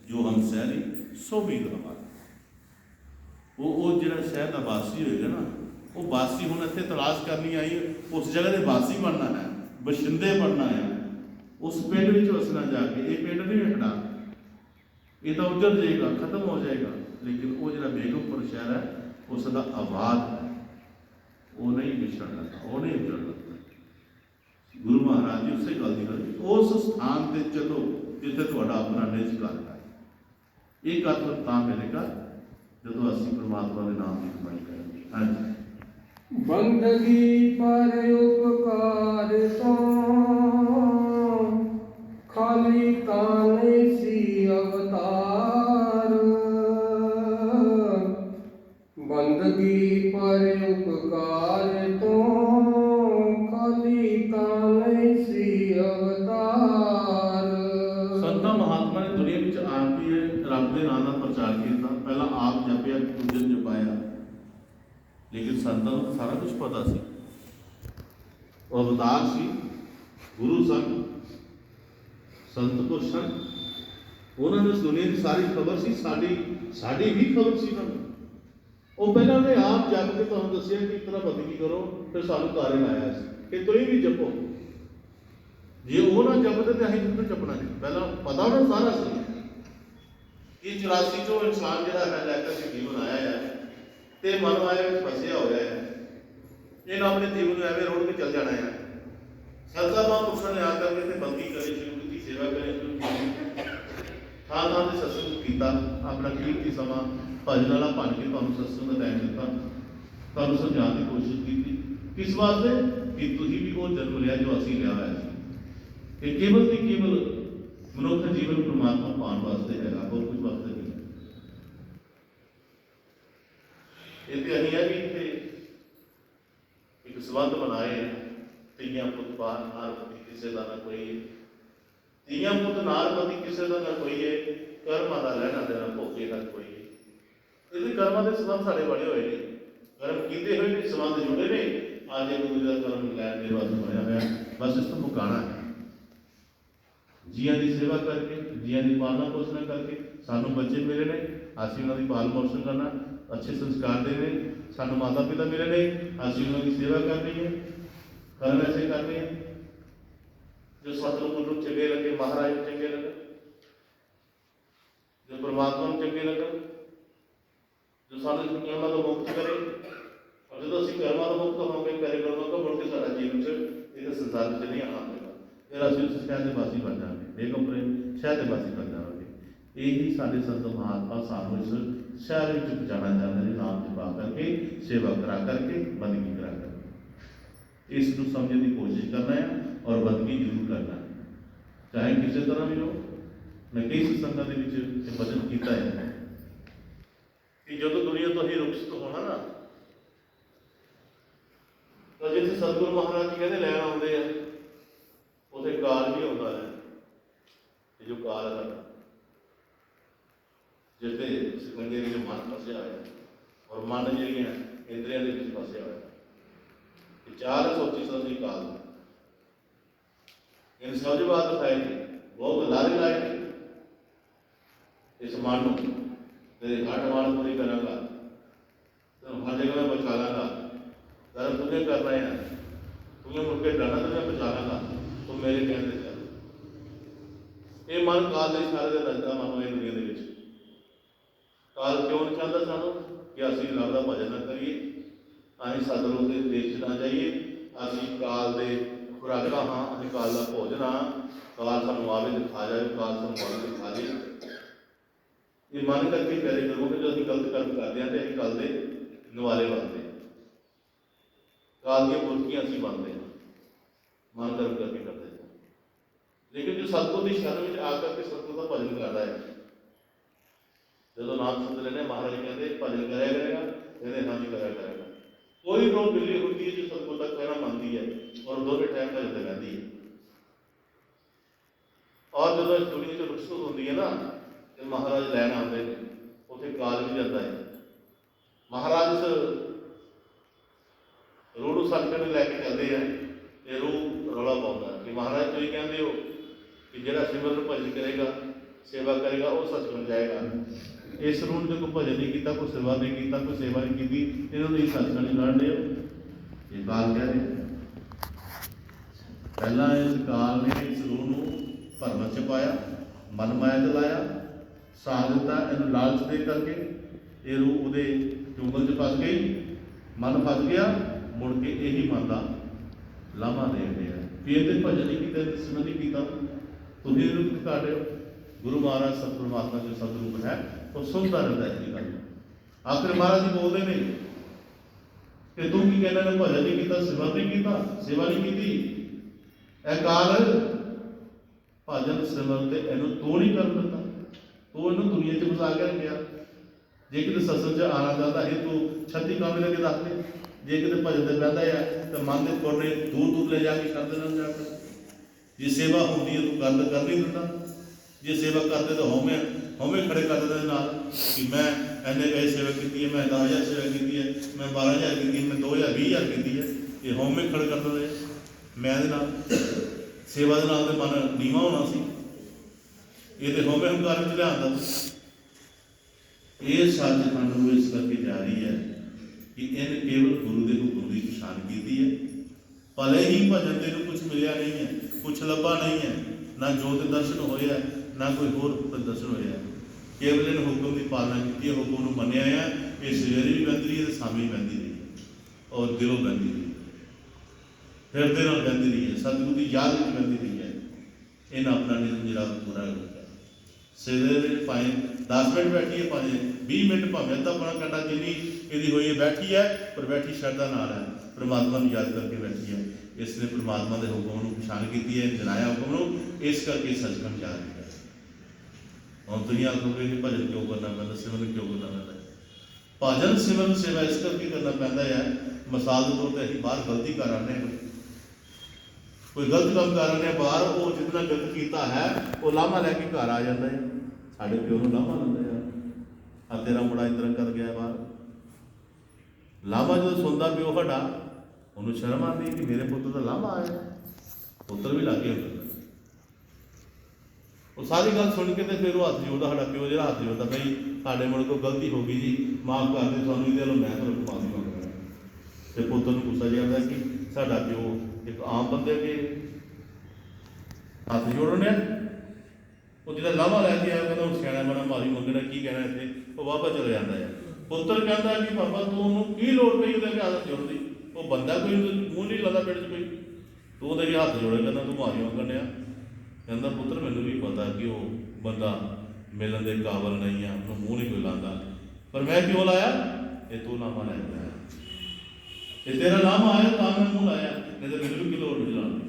ਜੋ ਹਮ ਸਹਿਰੀ ਸੋ ਵੀ ਹਮਾਰਾ, ਉਹ ਜਿਹੜਾ ਸ਼ਹਿਰ ਦਾ ਵਾਸੀ ਹੋਏਗਾ ਨਾ, ਉਹ ਵਾਸੀ ਹੁਣ ਇੱਥੇ ਤਲਾਸ਼ ਕਰਨੀ ਆਈ, ਉਸ ਜਗ੍ਹਾ ਦੇ ਵਾਸੀ ਬਣਨਾ ਹੈ, ਬਸ਼ਿੰਦੇ ਬਣਨਾ ਹੈ, ਉਸ ਪਿੰਡ ਵਿੱਚ ਵਸਣਾ ਜਾ ਕੇ। ਇਹ ਪਿੰਡ ਨਹੀਂ ਵੇਖਣਾ, ਇਹ ਤਾਂ ਉੱਜੜ ਜਾਏਗਾ, ਖਤਮ ਹੋ ਜਾਏਗਾ। ਲੇਕਿਨ ਉਹ ਜਿਹੜਾ ਬੇਗਮਪੁਰ ਸ਼ਹਿਰ ਹੈ, ਉਸ ਦਾ ਆਬਾਦ ਹੈ, ਉਹ ਨਹੀਂ ਵਿਛੜਨਾ, ਉਹ ਨਹੀਂ ਉੱਜੜਨਾ। ਗੁਰੂ ਮਹਾਰਾਜ ਜੀ ਉਸੇ ਗੱਲ ਦੀ ਗੱਲ, ਉਸ ਸਥਾਨ ਤੇ ਚਲੋ ਜਿੱਥੇ ਤੁਹਾਡਾ ਆਪਣਾ ਨਿਜ ਘਰ ਹੈ। ਇਹ ਕਥਨ ਤਾਂ ਮਿਲੇਗਾ ਜਦੋਂ ਅਸੀਂ ਪਰਮਾਤਮਾ ਦੇ ਨਾਮ ਦੀ ਕਮਾਈ ਕਰਾਂਗੇ। ਹਾਂਜੀ। ਬੰਦਗੀ ਪਰ ਉਪਕਾਰ ਤੋਂ ਖਾਲੀ ਕਾਨੇ ਸੀ ਅਵਤਾਰ। ਬੰਦਗੀ ਪਰ ਉਪਕਾਰ ਤੋਂ ਖਾਲੀ ਕਾਨੇ ਸੀ ਅਵਤਾਰ। ਸੰਤਾਂ ਮਹਾਤਮਾ ਨੇ ਦੁਨੀਆ ਵਿੱਚ ਆਣ ਕੇ ਰੱਬ ਦੇ ਨਾਮ ਦਾ ਪ੍ਰਚਾਰ ਕੀਤਾ। ਪਹਿਲਾਂ ਆਪ ਜਪਿਆ, ਦੂਜੇ ਨੂੰ ਜਪਾਇਆ। ਲੇਕਿਨ ਸੰਤਾਂ ਨੂੰ ਸਾਰਾ ਕੁਝ ਪਤਾ ਸੀ, ਉਹ ਅਵਤਾਰ ਸੀ, ਗੁਰੂ ਸਨ, ਸੰਤ ਪੁਰਸ਼ ਸਨ। ਉਹਨਾਂ ਨੂੰ ਇਸ ਦੁਨੀਆ ਦੀ ਸਾਰੀ ਖਬਰ ਸੀ, ਸਾਡੀ ਵੀ ਖਬਰ ਸੀ ਉਹਨਾਂ ਨੂੰ। ਉਹ ਪਹਿਲਾਂ ਉਹਨੇ ਆਪ ਜਪ ਕੇ ਤੁਹਾਨੂੰ ਦੱਸਿਆ ਕਿ ਇਸ ਤਰ੍ਹਾਂ ਬੰਦਗੀ ਕਰੋ, ਫਿਰ ਸਾਨੂੰ ਕਾਰਨ ਆਇਆ ਸੀ ਕਿ ਤੁਸੀਂ ਵੀ ਜਪੋ। ਜੇ ਉਹ ਨਾ ਜਪਦੇ ਤਾਂ ਅਸੀਂ ਕਿੱਥੋਂ ਜਪਣਾ ਸੀ? ਪਹਿਲਾਂ ਪਤਾ ਉਹਨਾਂ ਨੂੰ ਸਾਰਾ ਸੀ। ਇਹ 84 ਚੋਂ ਇਨਸਾਨ ਜਿਹੜਾ ਹੈ ਲੈ ਕੇ ਅਸੀਂ ਜੀਵਨ ਆਇਆ ਹੈ ਤੇ ਮਨ ਮਾਇਆ ਵਿੱਚ ਫਸਿਆ ਹੋਇਆ ਹੈ। ਇਹਨਾਂ ਆਪਣੇ ਜੀਵਨ ਨੂੰ ਐਵੇਂ ਰੋੜ ਕੇ ਚੱਲ ਜਾਣਾ ਹੈ। ਸੰਤਾਂ ਮਹਾਂਪੁਰਸ਼ਾਂ ਨੇ ਆ ਕਰਕੇ ਤੇ ਬੰਦਗੀ ਕਰੀ ਸ਼ੁਰੂ ਕੀਤੀ, ਸੇਵਾ ਕਰੀ ਸ਼ੁਰੂ ਕੀਤੀ, ਥਾਂ ਥਾਂ ਤੇ ਸਤਸੰਗ ਕੀਤਾ, ਆਪਣਾ ਕੀਮਤੀ ਸਮਾਂ ਭਜਨ ਵਾਲਾ ਬਣ ਕੇ ਤੁਹਾਨੂੰ ਸਤਸੰਗ ਦਾ ਟਾਈਮ ਦਿੱਤਾ, ਤੁਹਾਨੂੰ ਸਮਝਾਉਣ ਦੀ ਕੋਸ਼ਿਸ਼ ਕੀਤੀ। ਕਿਸ ਵਾਸਤੇ? ਕਿ ਤੁਸੀਂ ਵੀ ਉਹ ਜਨਮ ਲਿਆ ਜੋ ਅਸੀਂ ਲਿਆ ਹੋਇਆ ਸੀ। ਇਹ ਕੇਵਲ ਤੇ ਕੇਵਲ ਮਨੁੱਖ ਜੀਵਨ ਪਰਮਾਤਮਾ ਪਾਉਣ ਵਾਸਤੇ ਹੈਗਾ, ਹੋਰ ਕੁਝ ਵਾਸਤੇ ਨਹੀਂ। ਇਹ ਤੇ ਅਸੀਂ ਹੈ ਵੀ ਇੱਥੇ ਇੱਕ ਸੰਬੰਧ ਬਣਾਏ, ਧੀਆਂ ਪੁੱਤ ਬਾਹਰ ਨਾਰ ਪਤੀ ਕਿਸੇ ਦਾ ਨਾ ਕੋਈ, ਧੀਆਂ ਪੁੱਤ ਨਾਰ ਪਤੀ ਕਿਸੇ ਦਾ ਨਾ ਕੋਈ ਹੈ, ਕਰਮਾਂ ਦਾ ਲੈਣਾ ਦੇਣਾ ਭੋਗੇ ਨਾ ਕੋਈ। ਇਹਦੇ ਕਰਮਾਂ ਦੇ ਸੰਬੰਧ ਸਾਡੇ ਬਣੇ ਹੋਏ ਨੇ, ਕਰਮ ਕੀਤੇ ਹੋਏ ਨੇ, ਸੰਬੰਧ ਜੁੜੇ ਨੇ। ਅੱਜ ਇੱਕ ਦੂਜੇ ਦਾ ਕਰਮ ਲੈਣ ਦੇ ਵਾਸਤੇ ਬਣਿਆ ਹੋਇਆ, ਬਸ ਇਸ ਤੋਂ ਮੁਕਾਣਾ ਹੈ। ਜੀਆਂ ਦੀ ਸੇਵਾ ਕਰਕੇ, ਜੀਆਂ ਦੀ ਪਾਲਣਾ ਪੋਸ਼ਣ ਕਰਕੇ ਸਾਨੂੰ ਬੱਚੇ ਮਿਲੇ ਨੇ, ਅਸੀਂ ਉਹਨਾਂ ਦੀ ਪਾਲਣ ਪੋਸ਼ਣ ਕਰਨਾ, ਅੱਛੇ ਸੰਸਕਾਰ ਦੇਣੇ। ਸਾਨੂੰ ਮਾਤਾ ਪਿਤਾ ਮਿਲੇ ਨੇ, ਅਸੀਂ ਉਹਨਾਂ ਦੀ ਸੇਵਾ ਕਰਨੀ ਹੈ, ਕਰਮ ਐਸੇ ਕਰਨੇ ਹੈ ਜੋ ਸਤਿਗੁਰੂ ਨੂੰ ਚੰਗੇ ਲੱਗੇ, ਮਹਾਰਾਜ ਨੂੰ ਚੰਗੇ ਲੱਗੇ, ਜੋ ਪਰਮਾਤਮਾ ਨੂੰ ਚੰਗੇ ਲੱਗਣ, ਜੋ ਸਾਨੂੰ ਕਰਮਾਂ ਤੋਂ ਮੁਕਤ ਕਰੇ। ਔਰ ਜਦੋਂ ਅਸੀਂ ਕਰਮਾਂ ਤੋਂ ਮੁਕਤ ਹੋਵਾਂਗੇ, ਕਰੇ ਕਰਮਾਂ ਤੋਂ ਮੁੜ ਕੇ ਸਾਡਾ ਜੀਵਨ 'ਚ ਇਹ ਸੰਸਾਰ ਵਿੱਚ ਨਹੀਂ ਆਉਣਾ ਪਏਗਾ। ਫਿਰ ਅਸੀਂ ਉਸ ਸ਼ਹਿਰ ਦੇ ਵਾਸੀ ਬਣ ਜਾਵਾਂਗੇ, ਬੇਗਮਪੁਰੇ ਸ਼ਹਿਰ ਦੇ ਵਾਸੀ ਬਣ ਜਾਵਾਂਗੇ। ਇਹੀ ਸਾਡੇ ਸੰਤ ਮਹਾਤਮਾ ਸਾਨੂੰ ਇਸ ਸ਼ਹਿਰ ਵਿੱਚ ਪਹੁੰਚਾਉਣਾ ਚਾਹੁੰਦੇ ਨੇ, ਨਾਮ ਜਪਾ ਕਰਕੇ, ਸੇਵਾ ਕਰਾ ਕਰਕੇ, ਬੰਦਗੀ ਕਰਾ ਕਰਕੇ। ਇਸ ਨੂੰ ਸਮਝਣ ਦੀ ਕੋਸ਼ਿਸ਼ ਕਰਨਾ ਹੈ ਔਰ ਬੰਦਗੀ ਜ਼ਰੂਰ ਕਰਨਾ ਹੈ, ਚਾਹੇ ਕਿਸੇ ਤਰ੍ਹਾਂ ਵੀ ਹੋ। ਮੈਂ ਕਈ ਸੰਗਤਾਂ ਦੇ ਵਿੱਚ ਇਹ ਵਚਨ ਕੀਤਾ ਹੈ ਕਿ ਜਦੋਂ ਦੁਨੀਆ ਤੋਂ ਅਸੀਂ ਰੁਖਸਤ ਹੋਣਾ ਨਾ, ਤਾਂ ਜਿੱਥੇ ਸਤਿਗੁਰੂ ਮਹਾਰਾਜ ਜੀ ਕਹਿੰਦੇ ਲੈਣ ਆਉਂਦੇ ਆ, ਉੱਥੇ ਕਾਲ ਵੀ ਆਉਂਦਾ ਹੈ। ਇਹ ਜੋ ਕਾਲ ਹੈ ਸਾਡਾ, ਜਿੱਥੇ ਸਿਕੰਜੇ ਵਿੱਚ ਮਨ ਫਸਿਆ ਹੋਇਆ, ਔਰ ਮਨ ਜਿਹੜੀਆਂ ਇੰਦਰੀਆਂ ਦੇ ਵਿੱਚ ਫਸਿਆ ਹੋਇਆ, ਇਹ ਚਾਰ ਸੋਚੀ ਸਮਝੀ ਕਾਲ ਇਹਨ ਸਭ ਬਾਤ ਦਿਖਾਏ ਨੇ, ਬਹੁਤ ਲਾਰੇ ਲਾਏ ਨੇ। ਇਸ ਮਨ ਨੂੰ ਤੇਰੇ ਘਾਟ ਮਾਲ ਪੂਰੀ ਕਰਾਂਗਾ, ਤੈਨੂੰ ਹਰ ਜਗ੍ਹਾ ਮੈਂ ਬਚਾ ਲਾਂਗਾ, ਧਰਮ ਤੁਝੇ ਕਰ ਰਹੇ हैं, तुम्हें मुड़ के डरना तो मैं बचा लांगा, तुम मेरे कहने चल। ये मन काल के इशारे से रचदा मन होए दुनिया के विच। काल क्यों नहीं चाहता सानू कि असीं रब दा भजन ना करिए, असीं सतगुरू के देश च ना जाइए, असीं काल दे खुराकां हाँ, असीं काल दा भोजन हाँ, काल सानू आवे ते खा जाए, काल सानू आवे ते खा जाए। ये मन करके करे करो कि जो असीं गलत कर्म करते हैं तो असीं कल दे नवाले बनते हैं, काल दी बुरकियां असीं बनते हैं, मन कर्म करके करते हैं। लेकिन जो सतगुर की शरण में आकर के सतगुर का भजन करता है, जो नाम सुन लेने महाराज कहते भजन कराया करेगा, कहते हाँ जी कराया करेगा। कोई रोक बिल्ली होती है जो सतगुर का कहना मानती है और दोनों टाइम भजन लगाती है। और जो दुनिया जो रुखसत होती है ना, जो महाराज लैन आते हैं उत्थे काल भी जाता है। महाराज इस रूह नूं सचखंड लैके चलते हैं तो रूह रौला पाता है कि महाराज तुम कहते हो कि जिहड़ा सिमरन भजन करेगा सेवा करेगा वो सचखंड जाएगा। इस रूह ने कोई भजन नहीं किया, कोई सेवा नहीं किया, कोई सेवा नहीं की, इन्होंने तुम सचखंड नहीं लड़ रहे हो। ये काल कह रहे पहला इस काल ने इस रूह नूं भरम च पाया, मन माया च लाया, साथ दिता, इन्हूं लालच दे करके ये रूह उहदे चुंगल च फस गई, मन फस गया, मुड़ के यही मन का लामा दे दिया कि ये भजन नहीं किया, सिमरन नहीं किया, तुम इन्हूं कर रहे हो। गुरु महाराज सत परमात्मा जो सतरूप है वो सुनता रहता है इसकी गल। आखिर महाराज जी बोलते नहीं कि तू की कहना ने भजन नहीं किया, सिमरन नहीं किया, सेवा नहीं की, यह काल भजन सिमरन ते इहनूं तू नहीं कर दिता, तू इहनूं दुनिया च फसा के रखिया। जे किते सत्संग च आना चाहता है तू 36 काम लगे दस दे, जे किते भजन ते बहता है तो मन के कोने दूर दूर ले जाके कर देना जाकर। जे सेवा होती है तू कर नहीं दिता, जे सेवा करते तो हौमे खड़े कर देते नाल कि मैं इन्ने पैसे सेवा की है, मैं 10,000 सेवा की है, मैं 12,000 की है, मैं 2,000 20,000 की है, ये हौमे खड़े कर देते। मैं सेवा के नाल मन नीवा होना सी, ये तो हौमे हंकार में लिया। ये सचखंड में इस करके जा रही है कि इन केवल गुरु के हुक्म की पछाण की है। भले ही भजन तेन कुछ मिलया नहीं है, कुछ लभा नहीं है, ना जोत दर्शन होया, ना कोई होर दर्शन होया, केवल इन हुक्म की पालना की, हुक्म को मनिया है। ये सवेरे भी बहती रही है, शामी भी बहती रही है और दिलों बहती रही है, हिरदे नाल बहती रही है, सतगुरु की याद में बहती रही है। इन्हें अपना नियम जरा पूरा किया। सवेरे भाएं 10 मिनट बैठी है, भावें 20 मिनट, भावें अद्धा पौना घंटा, जिन्नी यदि हुई है बैठी है, पर बैठी श्रद्धा नाल है, परमात्मा को याद करके बैठी है। इसने परमात्मा के हुक्म को पछाण की है, जनाया हुक्म को, इस करके सचखंड जा रही है। हम तुम आखोगे कि भजन क्यों करना पैंदा, सिमरन क्यों करना पैंदा? भजन सिमरन सेवा इस करके करना पैंदा है। मिसाल के तौर पर असीं बाहर गलती कर आने, कोई गलत काम कर आने बाहर, वो जितना गलत किया है वो लामा लैके घर आ जाता है, साढ़े प्यो को लामा लैंदा है, आ तेरा मुंडा इस तरह कर गया बाहर। लामा जो सुनता प्यो साडा, उन्होंने शर्म आती कि मेरे पुत्र का लामा आया, पुत्र भी लागे होता। वो सारी गल सुन के तो फिर वो हाथ जोड़ता, साडा प्यो जो हाथ जोड़ता, भाई साढ़े मुंडे को गलती हो गई जी, माफ कर दे सानू, ये मैं तुहानू माफी मंगदा। तो पुत्र को गुस्सा जिहा आता कि साडा प्यो एक आम बंदे के हाथ जोड़ने, वो जो लामा लैके आया कहता हूँ सियाणा बना, माफी मंगना, की कहना इतने, वो वापस चले जाता है। पुत्र कहता कि पापा तू उन्होंने की लोड़ पई उसके हाथ जोड़ती, वो बंदा कोई मूँह नहीं लाता पिंड च कोई, तू वो हाथ जोड़े, कहना तू माफी मंगन दिया। कहता पुत्र मैनू भी पता कि वो बंदा मिलन के काबल नहीं है, उन्होंने मूँह नहीं कोई लाता, पर मैं क्यों लाया, ये तू लामा लैके आया, ये तेरा लामा आया तो मैं मूँह लाया, नहीं तो मैनू भी की लोड़ नहीं लानी।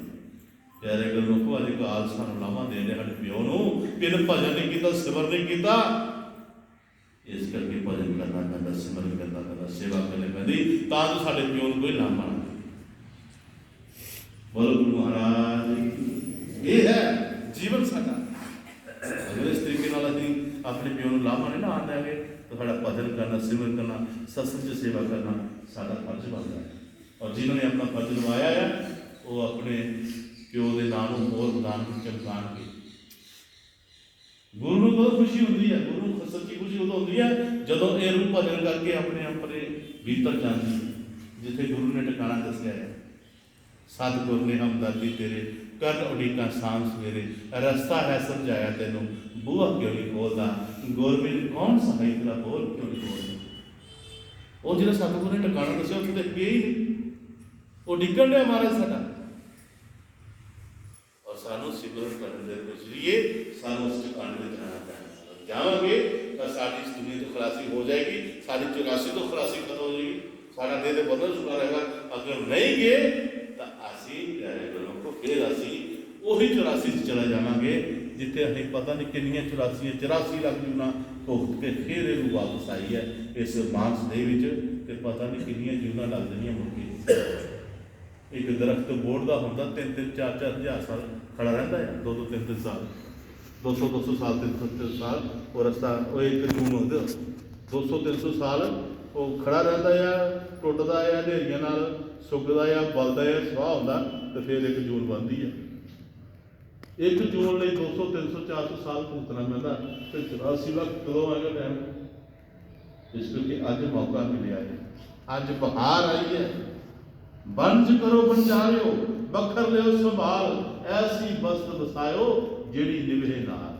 प्यारे गुरमुख अज काल सानू लामा दे रहे साडे प्यो नूं, कि भजन नहीं किया, सिमरन नहीं किया, इस करके भजन करना पैंदा, सिमरन करना पैंदा, सेवा करनी पैंदी, तां जो साडे प्यो नूं कोई लामा ना। बोलो गुरु महाराज, ये है जीवन साडा। अगर इस तरीके नाल असीं अपने प्यो नूं लामा नहीं ना आण देंगे तो साडा भजन करना, सिमरन करना, सत्संग च सेवा करना साडा फर्ज बनता है। और जिन्होंने अपना फर्ज निभाया है वो अपने प्यो के नाम होर बदान चमकान के। गुरु को तो खुशी होती है, गुरु को सच्ची खुशी उदों होती है जदों ये रूप भजन करके अपने अपने भीतर जाती है, जिथे गुरु ने ठिकाना दसिया है। सतगुर ने हमदर्दी तेरे कर उड़ीका सांस मेरे, रस्ता है समझाया तेनों, बूहा क्यों नहीं खोलता, गोरबिल कौन सहाय तेरा बोल क्यों नहीं खोलता। वो जो सतगुर ने ठिकाना दसिया उत्थे तो गया ही नहीं, वो डिगण लिया महाराज साडा। सानू सिमरन करने के जरिए सानू उस ठिकाने में जाना पैना, जावांगे तो साडी इस दुनिया तो खलासी हो जाएगी, साडी 84 तो खलासी खत्म हो जाएगी, सारा देह बंधन छुटा रहेगा। अगर नहीं गए तो असी प्यारे गुरु को फिर असी ਉਹੀ 84 'ਚ ਚਲੇ ਜਾਵਾਂਗੇ ਜਿੱਥੇ ਅਸੀਂ ਪਤਾ ਨਹੀਂ ਕਿੰਨੀਆਂ 84 ਲੱਖ ਜੂਨਾਂ ਭੁਗਤ ਕੇ ਫਿਰ ਇਹਨੂੰ ਵਾਪਸ ਆਈ ਹੈ ਇਸ ਮਾਨਸ ਦੇ ਵਿੱਚ, ਤੇ ਪਤਾ ਨਹੀਂ ਕਿੰਨੀਆਂ ਜੂਨਾਂ ਲੱਗ ਜਾਣੀਆਂ ਮੁੜ ਕੇ। ਇੱਕ ਦਰਖਤ ਬੋੜ ਦਾ ਹੁੰਦਾ 3-3 4-4 ਹਜ਼ਾਰ ਸਾਲ ਖੜਾ ਰਹਿੰਦਾ ਹੈ, 2-2 3-3 ਸਾਲ 200 ਸਾਲ 300 ਸਾਲ ਉਹ ਰਸਤਾ ਉਹ ਇੱਕ ਜੂਨ ਹੁੰਦਾ 200-300 ਸਾਲ ਉਹ ਖੜਾ ਰਹਿੰਦਾ ਆ, ਟੁੱਟਦਾ ਆ ਹਨੇਰੀਆਂ ਨਾਲ, ਸੁੱਕਦਾ ਆ, ਬਲਦਾ ਆ, ਸਵਾਹ ਹੁੰਦਾ, ਤੇ ਫਿਰ ਇੱਕ ਜੂਨ ਬਣਦੀ ਆ। ਇੱਕ ਜੂਨ ਲਈ 200-300-400 ਸਾਲ ਭੁਗਤਣਾ ਪੈਂਦਾ, ਤੇ 84 ਲੱਖ ਕਦੋਂ ਆਏਗਾ ਟਾਈਮ? ਇਸ ਕਰਕੇ ਅੱਜ ਮੌਕਾ ਮਿਲਿਆ ਹੈ, ਅੱਜ ਬਹਾਰ ਆਈ ਹੈ। ਬੰਜ ਕਰੋ ਬੰਜਾਰਿਓ, ਬਖਰ ਲਿਓ ਸੰਭਾਲ, ਐਸੀ ਬਸਤ ਵਸਾਇਓ ਜਿਹੜੀ ਨਿਭੇ ਨਾਲ।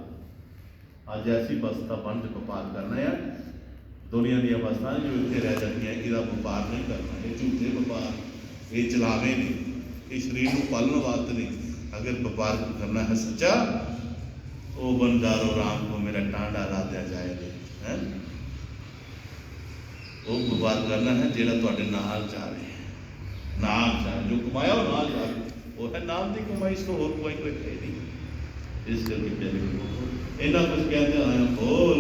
ਅੱਜ ਐਸੀ ਬਸਤ ਦਾ ਬੰਜ ਵਪਾਰ ਕਰਨਾ ਹੈ। ਦੁਨੀਆ ਦੀਆਂ ਬਸਤਾਂ ਜੋ ਇੱਥੇ ਰਹਿ ਜਾਂਦੀਆਂ ਇਹਦਾ ਵਪਾਰ ਨਹੀਂ ਕਰਨਾ, ਇਹ ਝੂਠੇ ਵਪਾਰ, ਇਹ ਚਲਾਵੇ ਨੇ, ਇਹ ਸਰੀਰ ਨੂੰ ਪਾਲਣ ਵਾਸਤੇ ਨਹੀਂ। अगर व्यापार करना है सच्चा, ओ बंजारो राम को मेरा टांडा ला दिया जाएगा है। वो व्यापार करना है जेड़ा तुहाडे नाल जावे, नाम जावे, जो कमाया वो नाल जावे, वो है नाम की कमाई, इसको और कोई है नहीं। इस करके प्यारे इन्ना कुछ कहते आया बोल